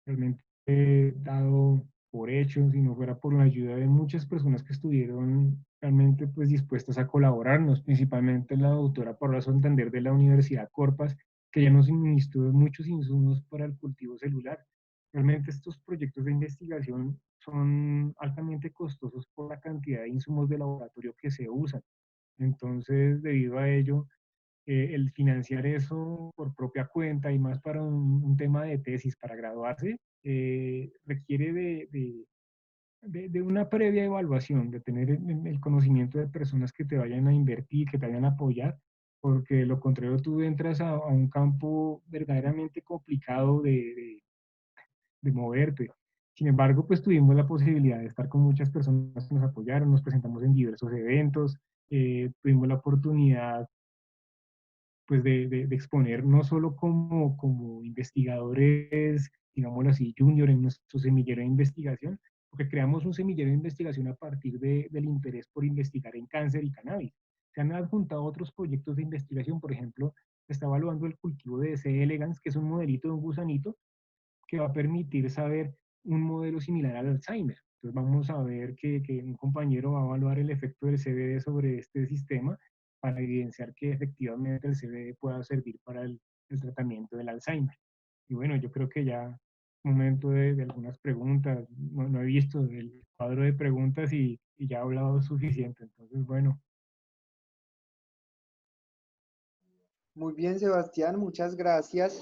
realmente dado por hecho, si no fuera por la ayuda de muchas personas que estuvieron realmente pues dispuestas a colaborarnos, principalmente la doctora Paula Santander de la Universidad Corpas, que ya nos suministró muchos insumos para el cultivo celular. Realmente estos proyectos de investigación son altamente costosos por la cantidad de insumos de laboratorio que se usan. Entonces, debido a ello, el financiar eso por propia cuenta y más para un tema de tesis, para graduarse, requiere de una previa evaluación, de tener el conocimiento de personas que te vayan a invertir, que te vayan a apoyar, porque de lo contrario tú entras a un campo verdaderamente complicado de moverte. Sin embargo, pues tuvimos la posibilidad de estar con muchas personas que nos apoyaron, nos presentamos en diversos eventos, tuvimos la oportunidad pues de exponer no solo como investigadores, digámoslo así, junior en nuestro semillero de investigación, porque creamos un semillero de investigación a partir del interés por investigar en cáncer y cannabis. Se han adjuntado otros proyectos de investigación, por ejemplo, se está evaluando el cultivo de C. elegans, que es un modelito de un gusanito que va a permitir saber un modelo similar al Alzheimer. Entonces vamos a ver que un compañero va a evaluar el efecto del CBD sobre este sistema para evidenciar que efectivamente el CBD pueda servir para el tratamiento del Alzheimer. Y bueno, yo creo que ya es momento de algunas preguntas. No he visto el cuadro de preguntas y ya he hablado suficiente. Entonces, bueno. Muy bien, Sebastián, muchas gracias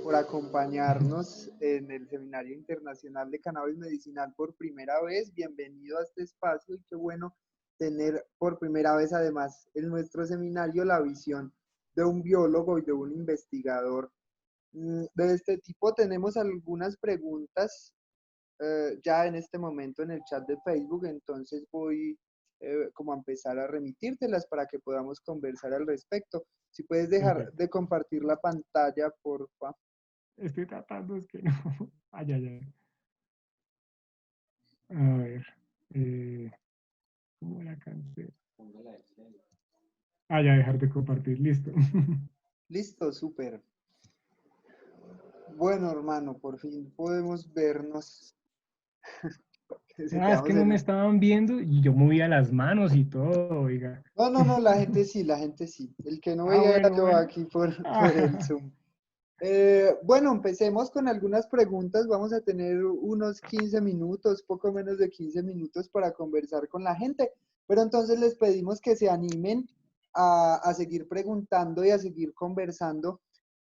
por acompañarnos en el Seminario Internacional de Cannabis Medicinal por primera vez. Bienvenido a este espacio y qué bueno tener por primera vez además en nuestro seminario la visión de un biólogo y de un investigador de este tipo. Tenemos algunas preguntas ya en este momento en el chat de Facebook, entonces voy como a empezar a remitírtelas para que podamos conversar al respecto. Si puedes dejar Perfecto. de compartir la pantalla, porfa. Estoy tratando, es que no. Ay, ay, ay. A ver. ¿Cómo la cansé? Ah, ya, dejar de compartir, listo. Listo, súper. Bueno, hermano, por fin podemos vernos. Se Ah, es que quedamos no en me un... estaban viendo y yo movía las manos y todo, oiga. No, no, no, la gente sí, la gente sí. El que no Ah, veía era bueno, yo bueno. aquí por, por el Ah, Zoom. Bueno, empecemos con algunas preguntas. Vamos a tener unos 15 minutos, poco menos de 15 minutos para conversar con la gente. Pero entonces les pedimos que se animen a seguir preguntando y a seguir conversando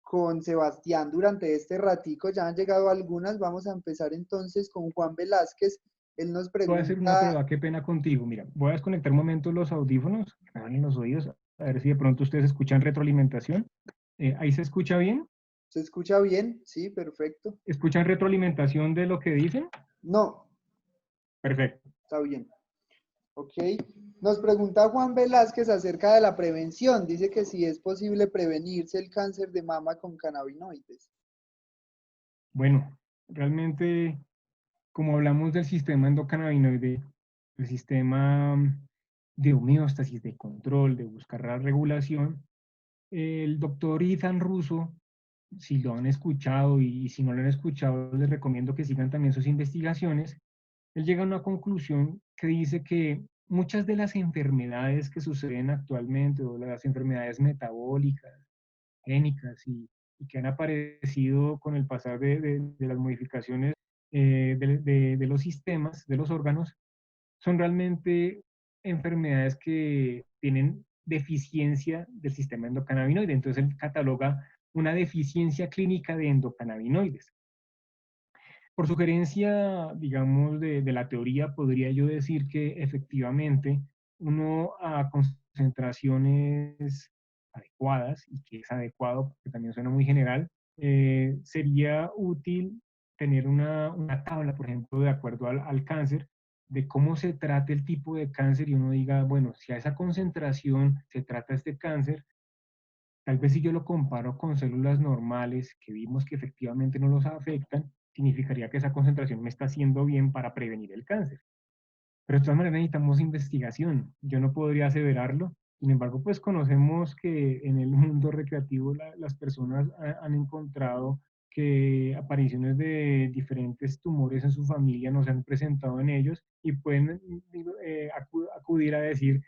con Sebastián durante este ratico. Ya han llegado algunas. Vamos a empezar entonces con Juan Velázquez. Él nos voy a hacer una pregunta, prueba, qué pena contigo. Mira, voy a desconectar un momento los audífonos, que me van en los oídos, a ver si de pronto ustedes escuchan retroalimentación. ¿Ahí se escucha bien? ¿se escucha bien? Sí, perfecto. ¿Escuchan retroalimentación de lo que dicen? No, Perfecto. está bien. Ok. Nos pregunta Juan Velázquez acerca de la prevención. Dice que si es posible prevenirse el cáncer de mama con cannabinoides. Bueno, realmente, como hablamos del sistema endocannabinoide, el sistema de homeostasis, de control, de buscar la regulación, el doctor Ethan Russo, si lo han escuchado y si no lo han escuchado, les recomiendo que sigan también sus investigaciones. Él llega a una conclusión que dice que muchas de las enfermedades que suceden actualmente, o las enfermedades metabólicas, génicas y que han aparecido con el pasar de las modificaciones de los sistemas, de los órganos, son realmente enfermedades que tienen deficiencia del sistema endocannabinoide. Entonces él cataloga una deficiencia clínica de endocannabinoides. Por sugerencia, digamos, de la teoría, podría yo decir que efectivamente uno a concentraciones adecuadas, y que es adecuado porque también suena muy general, sería útil tener una tabla, por ejemplo, de acuerdo al cáncer, de cómo se trata el tipo de cáncer y uno diga, bueno, si a esa concentración se trata este cáncer, tal vez si yo lo comparo con células normales que vimos que efectivamente no los afectan, significaría que esa concentración me está haciendo bien para prevenir el cáncer. Pero de todas maneras necesitamos investigación. Yo no podría aseverarlo. Sin embargo, pues conocemos que en el mundo recreativo las personas han encontrado que apariciones de diferentes tumores en su familia no se han presentado en ellos y pueden acudir a decir,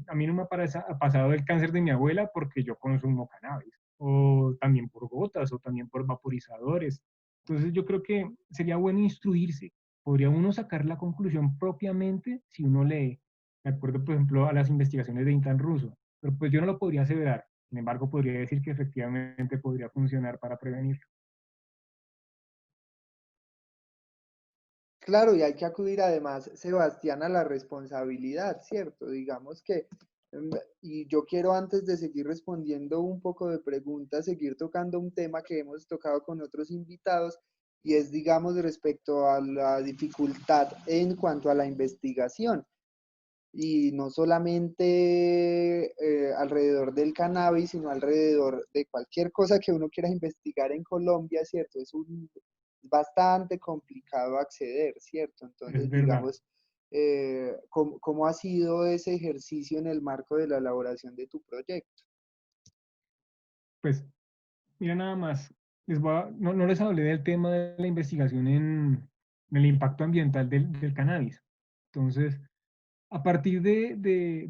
a mí no me ha pasado el cáncer de mi abuela porque yo consumo cannabis, o también por gotas, o también por vaporizadores. Entonces yo creo que sería bueno instruirse. Podría uno sacar la conclusión propiamente si uno lee, de acuerdo, por ejemplo, a las investigaciones de Intan Russo, pero pues yo no lo podría aseverar. Sin embargo, podría decir que efectivamente podría funcionar para prevenirlo. Claro, y hay que acudir además, Sebastián, a la responsabilidad, ¿cierto? Digamos que, y yo quiero antes de seguir respondiendo un poco de preguntas, seguir tocando un tema que hemos tocado con otros invitados, y es, digamos, respecto a la dificultad en cuanto a la investigación. Y no solamente alrededor del cannabis, sino alrededor de cualquier cosa que uno quiera investigar en Colombia, ¿cierto? Es bastante complicado acceder, ¿cierto? Es Entonces, verdad. digamos, ¿cómo ha sido ese ejercicio en el marco de la elaboración de tu proyecto? Pues mira nada más, no les hablé del tema de la investigación en el impacto ambiental del cannabis. Entonces, a partir de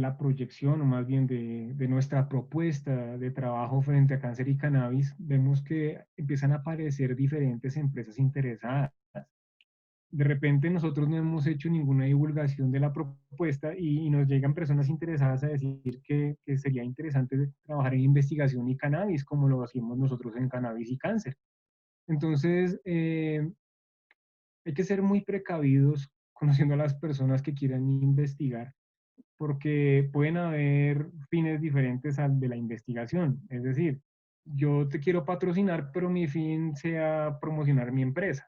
la proyección, o más bien de nuestra propuesta de trabajo frente a cáncer y cannabis, vemos que empiezan a aparecer diferentes empresas interesadas. De repente nosotros no hemos hecho ninguna divulgación de la propuesta y nos llegan personas interesadas a decir que sería interesante trabajar en investigación y cannabis, como lo hacemos nosotros en cannabis y cáncer. Entonces, hay que ser muy precavidos conociendo a las personas que quieran investigar, porque pueden haber fines diferentes al de la investigación. Es decir, yo te quiero patrocinar, pero mi fin sea promocionar mi empresa,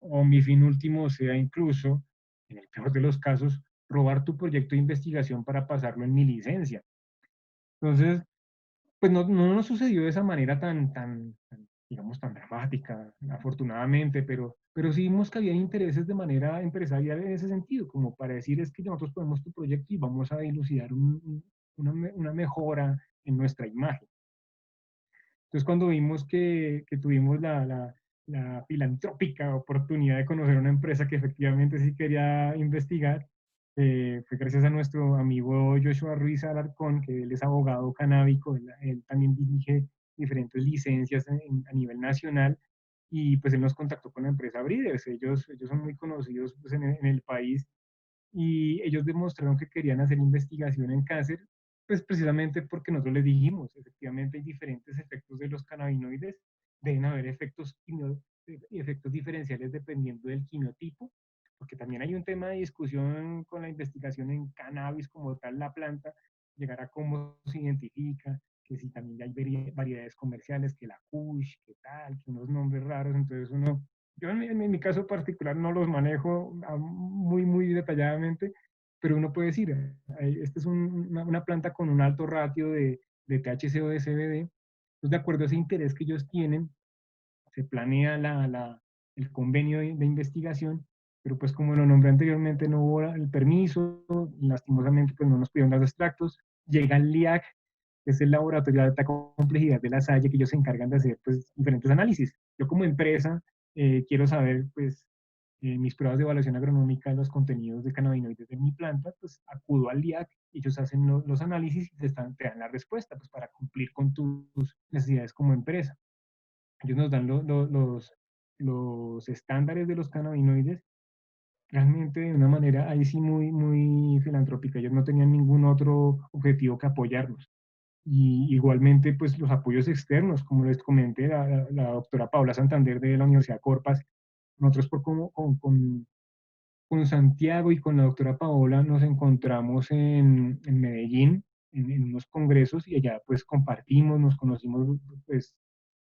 o mi fin último sea incluso, en el peor de los casos, robar tu proyecto de investigación para pasarlo en mi licencia. Entonces, pues no nos sucedió de esa manera digamos, tan dramática, afortunadamente, pero sí vimos que había intereses de manera empresarial en ese sentido, como para decir es que nosotros ponemos tu proyecto y vamos a dilucidar una mejora en nuestra imagen. Entonces, cuando vimos que tuvimos la filantrópica oportunidad de conocer una empresa que efectivamente sí quería investigar, fue gracias a nuestro amigo Joshua Ruiz Alarcón, que él es abogado canábico, él también dirige diferentes licencias a nivel nacional, y pues él nos contactó con la empresa Breeders. Ellos son muy conocidos pues, en el país, y ellos demostraron que querían hacer investigación en cáncer, pues precisamente porque nosotros les dijimos, efectivamente hay diferentes efectos de los cannabinoides, deben haber efectos diferenciales dependiendo del quimiotipo, porque también hay un tema de discusión con la investigación en cannabis como tal, la planta, llegar a cómo se identifica, que si también hay variedades comerciales, que la Kush, que tal, que unos nombres raros, entonces yo en mi caso particular no los manejo muy detalladamente, pero uno puede decir, esta es una planta con un alto ratio de THC o de CBD, entonces de acuerdo a ese interés que ellos tienen, se planea el convenio de investigación, pero pues como lo nombré anteriormente no hubo el permiso, lastimosamente pues no nos pidieron los extractos, llega el LIAC, que es el laboratorio de alta complejidad de la Salle, que ellos se encargan de hacer pues diferentes análisis. Yo como empresa quiero saber pues mis pruebas de evaluación agronómica de los contenidos de cannabinoides de mi planta, pues acudo al IAC, ellos hacen los análisis y te dan la respuesta, pues para cumplir con tus necesidades como empresa. Ellos nos dan los estándares de los cannabinoides, realmente de una manera ahí sí muy filantrópica. Ellos no tenían ningún otro objetivo que apoyarnos. Y igualmente, pues los apoyos externos, como les comenté, la doctora Paula Santander de la Universidad Corpas, nosotros con Santiago y con la doctora Paola nos encontramos en Medellín, en unos congresos, y allá pues compartimos, nos conocimos, pues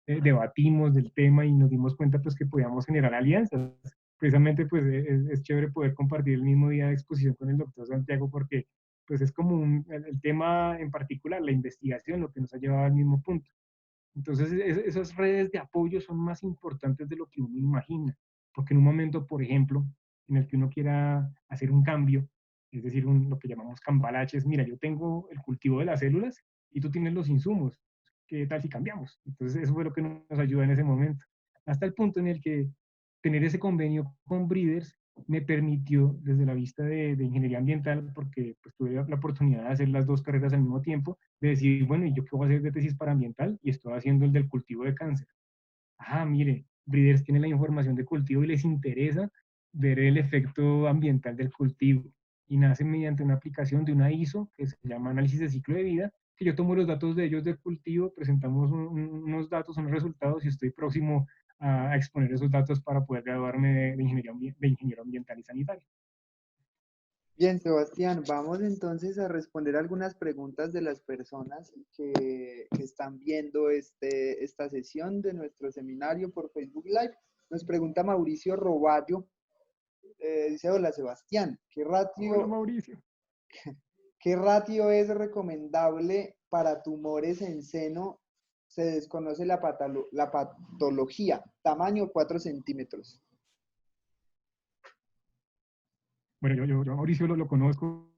debatimos del tema y nos dimos cuenta pues que podíamos generar alianzas. Precisamente pues es chévere poder compartir el mismo día de exposición con el doctor Santiago porque pues es como el tema en particular, la investigación, lo que nos ha llevado al mismo punto. Entonces, esas redes de apoyo son más importantes de lo que uno imagina, porque en un momento, por ejemplo, en el que uno quiera hacer un cambio, es decir, lo que llamamos cambalaches, mira, yo tengo el cultivo de las células y tú tienes los insumos, ¿qué tal si cambiamos? Entonces, eso fue lo que nos ayuda en ese momento, hasta el punto en el que tener ese convenio con Breeders me permitió, desde la vista de ingeniería ambiental, porque pues, tuve la oportunidad de hacer las dos carreras al mismo tiempo, de decir, bueno, ¿y yo qué voy a hacer de tesis para ambiental? Y estoy haciendo el del cultivo de cáncer. Ah, mire, Breeders tiene la información de cultivo y les interesa ver el efecto ambiental del cultivo. Y nace mediante una aplicación de una ISO que se llama análisis de ciclo de vida, que yo tomo los datos de ellos del cultivo, presentamos unos datos, unos resultados y estoy próximo a exponer esos datos para poder graduarme de ingeniero ambiental y sanitario. Bien, Sebastián, vamos entonces a responder algunas preguntas de las personas que están viendo esta sesión de nuestro seminario por Facebook Live. Nos pregunta Mauricio Roballo, dice, hola Sebastián, Hola Mauricio. ¿qué ratio es recomendable para tumores en seno? Se desconoce la patología, tamaño 4 centímetros. Bueno, yo a Mauricio lo conozco,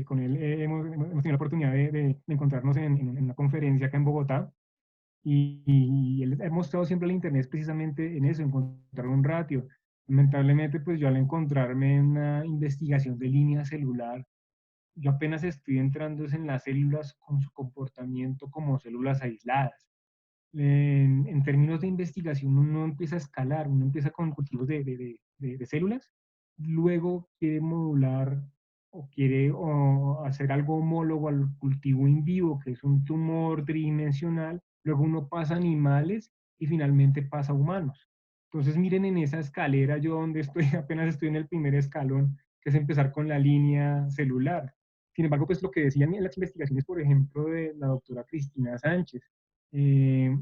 con él hemos tenido la oportunidad de encontrarnos en una conferencia acá en Bogotá y él ha mostrado siempre el interés precisamente en eso, encontrar un ratio. Lamentablemente, pues yo al encontrarme en una investigación de línea celular, yo apenas estoy entrando en las células con su comportamiento como células aisladas. En términos de investigación, uno empieza a escalar, uno empieza con cultivos de células, luego quiere modular o hacer algo homólogo al cultivo in vivo, que es un tumor tridimensional, luego uno pasa a animales y finalmente pasa a humanos. Entonces miren en esa escalera yo donde estoy, apenas estoy en el primer escalón, que es empezar con la línea celular. Sin embargo, pues lo que decían en las investigaciones, por ejemplo, de la doctora Cristina Sánchez, eh,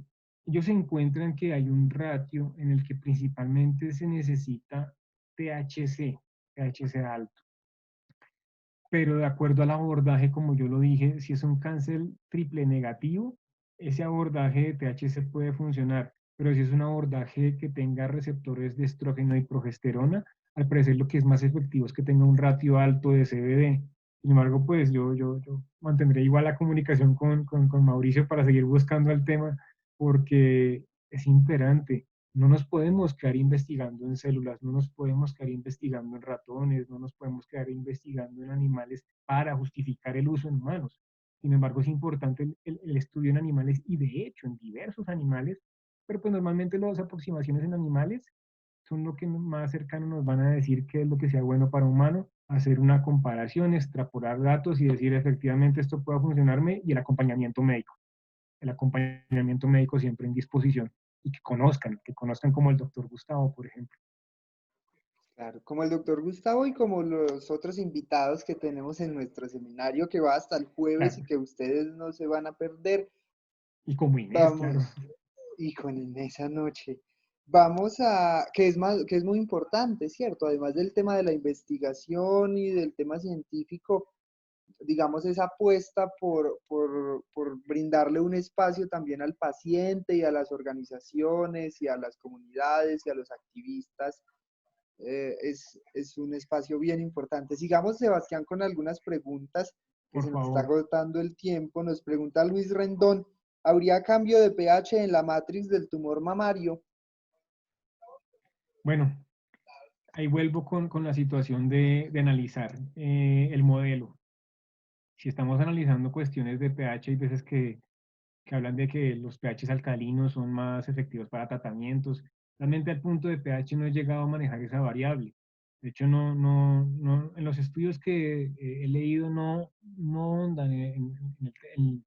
ellos encuentran que hay un ratio en el que principalmente se necesita THC alto. Pero de acuerdo al abordaje, como yo lo dije, si es un cáncer triple negativo, ese abordaje de THC puede funcionar. Pero si es un abordaje que tenga receptores de estrógeno y progesterona, al parecer lo que es más efectivo es que tenga un ratio alto de CBD. Sin embargo, pues yo mantendré igual la comunicación con Mauricio para seguir buscando el tema, porque es imperante. No nos podemos quedar investigando en células, no nos podemos quedar investigando en ratones, no nos podemos quedar investigando en animales para justificar el uso en humanos. Sin embargo, es importante el estudio en animales y de hecho en diversos animales, pero pues normalmente las aproximaciones en animales son lo que más cercano nos van a decir qué es lo que sea bueno para un humano, hacer una comparación, extrapolar datos y decir efectivamente esto puede funcionarme y el acompañamiento médico. El acompañamiento médico siempre en disposición y que conozcan como el doctor Gustavo, por ejemplo. Claro, como el doctor Gustavo y como los otros invitados que tenemos en nuestro seminario que va hasta el jueves y Claro. que ustedes no se van a perder. Y como Inés, Vamos, claro. hijo, en esa noche. Vamos a, que es muy importante, ¿cierto? Además del tema de la investigación y del tema científico, digamos, esa apuesta por brindarle un espacio también al paciente y a las organizaciones y a las comunidades y a los activistas es un espacio bien importante. Sigamos, Sebastián, con algunas preguntas que Por se nos está favor. agotando el tiempo. Nos pregunta Luis Rendón, ¿habría cambio de pH en la matriz del tumor mamario? Bueno, ahí vuelvo con la situación de analizar el modelo. Si estamos analizando cuestiones de pH, hay veces que hablan de que los pHs alcalinos son más efectivos para tratamientos. Realmente al punto de pH no he llegado a manejar esa variable. De hecho, en los estudios que he leído no ahondan en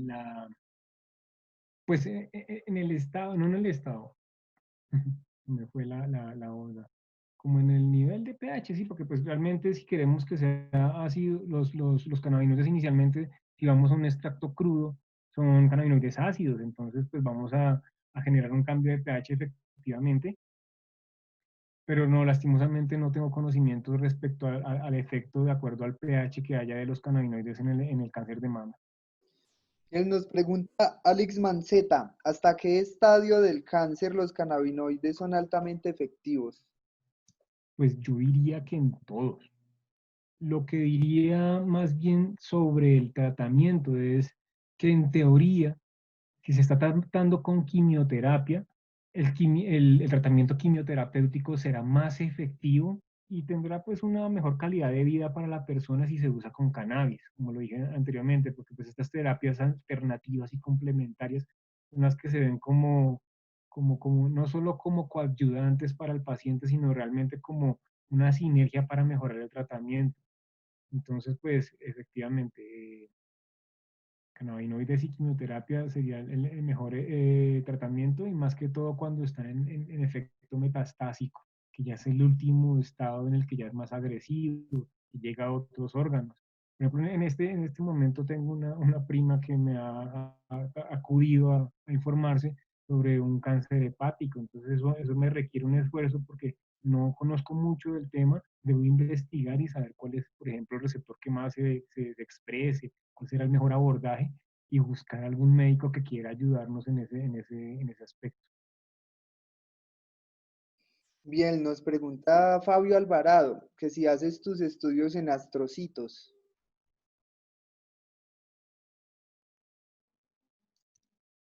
la, pues en el estado, no en el estado, me fue la onda, como en el nivel de pH, sí, porque pues realmente si queremos que sea ácido, los cannabinoides inicialmente, si vamos a un extracto crudo, son cannabinoides ácidos, entonces pues vamos a generar un cambio de pH efectivamente, pero no, lastimosamente no tengo conocimientos respecto al efecto de acuerdo al pH que haya de los cannabinoides en el cáncer de mama. Él nos pregunta, Alex Manceta, ¿hasta qué estadio del cáncer los cannabinoides son altamente efectivos? Pues yo diría que en todos. Lo que diría más bien sobre el tratamiento es que en teoría, si se está tratando con quimioterapia, el tratamiento quimioterapéutico será más efectivo y tendrá pues una mejor calidad de vida para la persona si se usa con cannabis, como lo dije anteriormente, porque pues estas terapias alternativas y complementarias son las que se ven como no solo como coadyuvantes para el paciente, sino realmente como una sinergia para mejorar el tratamiento. Entonces, pues efectivamente, cannabinoides y quimioterapia sería el mejor tratamiento y más que todo cuando están en efecto metastásico, que ya es el último estado en el que ya es más agresivo y llega a otros órganos. Por ejemplo, en este momento tengo una prima que me ha acudido a informarse sobre un cáncer hepático, entonces eso me requiere un esfuerzo porque no conozco mucho del tema, debo investigar y saber cuál es, por ejemplo, el receptor que más se exprese, cuál será el mejor abordaje y buscar algún médico que quiera ayudarnos en ese aspecto. Bien, nos pregunta Fabio Alvarado, que si haces tus estudios en astrocitos.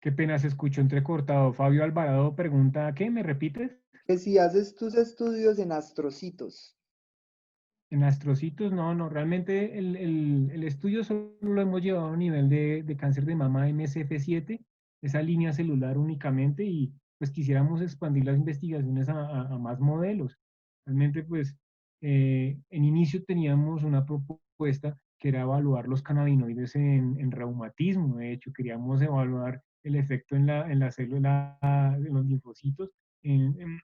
Qué pena se escuchó entrecortado. Fabio Alvarado pregunta, ¿qué? ¿Me repites? Que si haces tus estudios en astrocitos. En astrocitos, no, realmente el estudio solo lo hemos llevado a nivel de cáncer de mama MSF7, esa línea celular únicamente, y pues quisiéramos expandir las investigaciones a más modelos. Realmente, pues, en inicio teníamos una propuesta que era evaluar los cannabinoides en reumatismo. De hecho, queríamos evaluar el efecto en la célula, de los linfocitos, en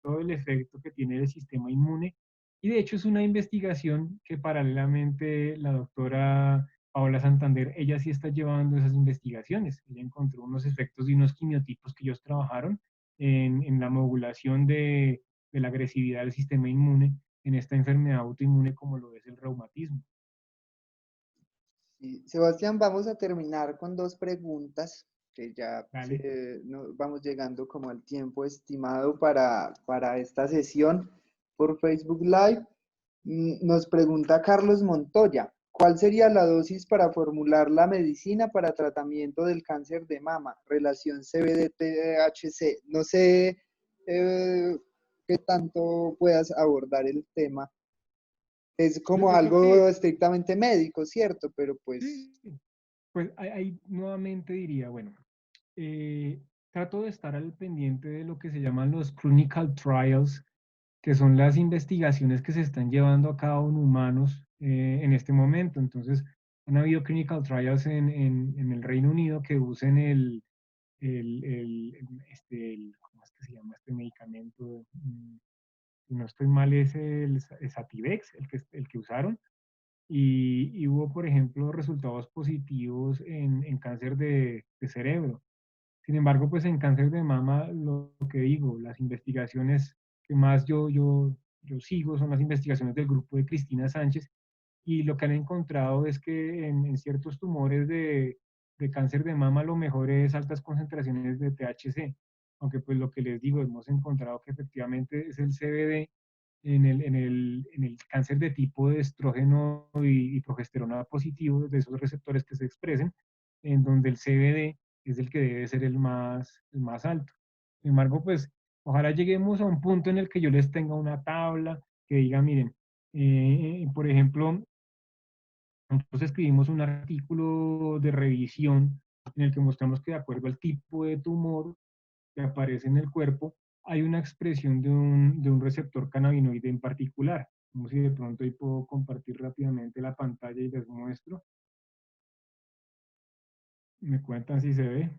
todo el efecto que tiene el sistema inmune y de hecho es una investigación que paralelamente la doctora Paola Santander, ella sí está llevando esas investigaciones. Ella encontró unos efectos de unos quimiotipos que ellos trabajaron en la modulación de la agresividad del sistema inmune en esta enfermedad autoinmune como lo es el reumatismo. Sí, Sebastián, vamos a terminar con dos preguntas, que ya ¿Vale? vamos llegando como al tiempo estimado para esta sesión por Facebook Live. Nos pregunta Carlos Montoya, ¿cuál sería la dosis para formular la medicina para tratamiento del cáncer de mama? Relación CBD-THC. No sé qué tanto puedas abordar el tema. Es como Yo creo algo que estrictamente médico, ¿cierto? Pero pues, sí, pues ahí nuevamente diría, bueno, trato de estar al pendiente de lo que se llaman los clinical trials, que son las investigaciones que se están llevando a cabo en humanos en este momento. Entonces, han habido clinical trials en el Reino Unido que usen ¿cómo es que se llama este medicamento? Si no estoy mal, es el Sativex, el que usaron. Y hubo, por ejemplo, resultados positivos en cáncer de cerebro. Sin embargo, pues en cáncer de mama, lo que digo, las investigaciones que más yo sigo son las investigaciones del grupo de Cristina Sánchez y lo que han encontrado es que en ciertos tumores de cáncer de mama lo mejor es altas concentraciones de THC, aunque pues lo que les digo, hemos encontrado que efectivamente es el CBD en el cáncer de tipo de estrógeno y progesterona positivo, de esos receptores que se expresen, en donde el CBD es el que debe ser el más alto. Sin embargo, pues Ojalá lleguemos a un punto en el que yo les tenga una tabla que diga, miren, por ejemplo, nosotros escribimos un artículo de revisión en el que mostramos que de acuerdo al tipo de tumor que aparece en el cuerpo, hay una expresión de un receptor cannabinoide en particular. Como si de pronto ahí puedo compartir rápidamente la pantalla y les muestro. Me cuentan si se ve.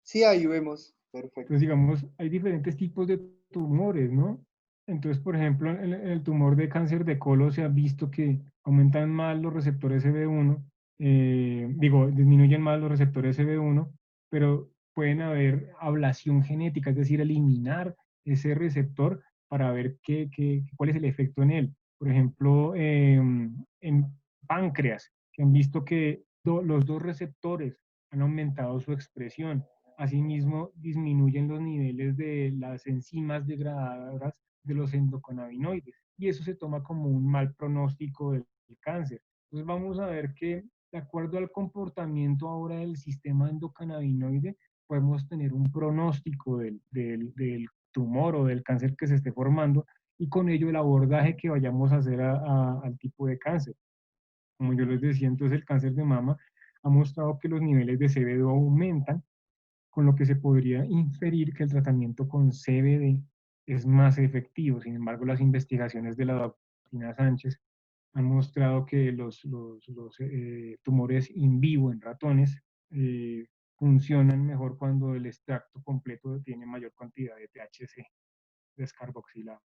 Sí, ahí vemos. Entonces, Perfecto. digamos, hay diferentes tipos de tumores, ¿no? Entonces, por ejemplo, en el tumor de cáncer de colon se ha visto que aumentan más los receptores CB1, digo, disminuyen más los receptores CB1, pero pueden haber ablación genética, es decir, eliminar ese receptor para ver cuál es el efecto en él. Por ejemplo, en páncreas, que han visto que los dos receptores han aumentado su expresión. Asimismo, disminuyen los niveles de las enzimas degradadoras de los endocannabinoides y eso se toma como un mal pronóstico del cáncer. Entonces vamos a ver que de acuerdo al comportamiento ahora del sistema endocannabinoide, podemos tener un pronóstico del tumor o del cáncer que se esté formando y con ello el abordaje que vayamos a hacer al tipo de cáncer. Como yo les decía, entonces el cáncer de mama ha mostrado que los niveles de CBD aumentan, con lo que se podría inferir que el tratamiento con CBD es más efectivo. Sin embargo, las investigaciones de la doctora Sánchez han mostrado que los tumores in vivo en ratones funcionan mejor cuando el extracto completo tiene mayor cantidad de THC, descarboxilado.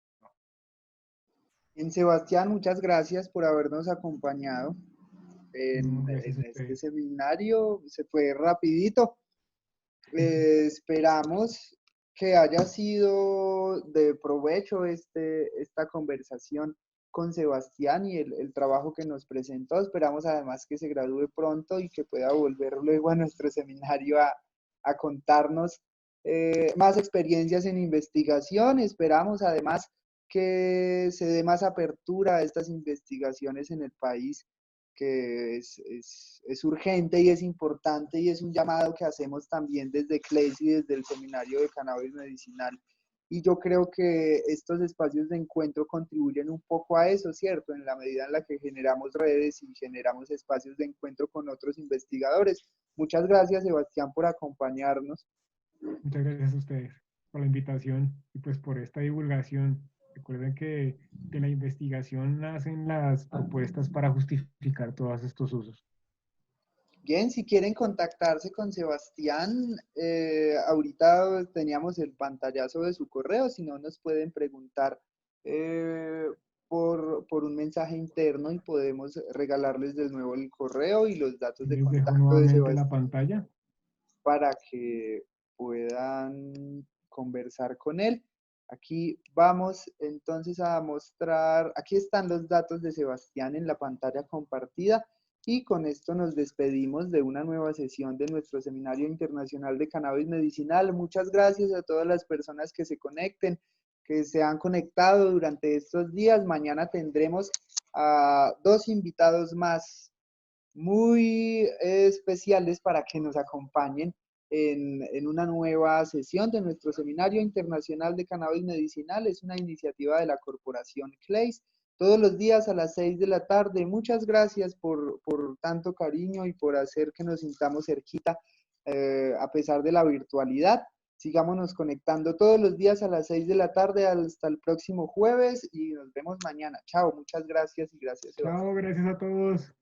Bien, Sebastián, muchas gracias por habernos acompañado No, gracias a en este ustedes. seminario. Se fue rapidito. Esperamos que haya sido de provecho esta conversación con Sebastián y el trabajo que nos presentó. Esperamos además que se gradúe pronto y que pueda volver luego a nuestro seminario a contarnos más experiencias en investigación. Esperamos además que se dé más apertura a estas investigaciones en el país, que es urgente y es importante y es un llamado que hacemos también desde CLES y desde el Seminario de Cannabis Medicinal. Y yo creo que estos espacios de encuentro contribuyen un poco a eso, ¿cierto? En la medida en la que generamos redes y generamos espacios de encuentro con otros investigadores. Muchas gracias, Sebastián, por acompañarnos. Muchas gracias a ustedes por la invitación y pues por esta divulgación. Recuerden que de la investigación nacen las propuestas para justificar todos estos usos. Bien, si quieren contactarse con Sebastián, ahorita teníamos el pantallazo de su correo, si no nos pueden preguntar eh, por un mensaje interno y podemos regalarles de nuevo el correo y los datos de Les dejo contacto de nuevamente la Sebastián pantalla. para que puedan conversar con él. Aquí vamos entonces a mostrar, aquí están los datos de Sebastián en la pantalla compartida y con esto nos despedimos de una nueva sesión de nuestro Seminario Internacional de Cannabis Medicinal. Muchas gracias a todas las personas que se conecten, que se han conectado durante estos días. Mañana tendremos a dos invitados más muy especiales para que nos acompañen en una nueva sesión de nuestro Seminario Internacional de Cannabis Medicinal. Es una iniciativa de la Corporación CLEIS, todos los días a las 6 de la tarde. Muchas gracias por tanto cariño y por hacer que nos sintamos cerquita a pesar de la virtualidad. Sigámonos conectando todos los días a las 6 de la tarde hasta el próximo jueves y nos vemos mañana. Chao, muchas gracias y gracias, Sebastián. Chao, gracias a todos.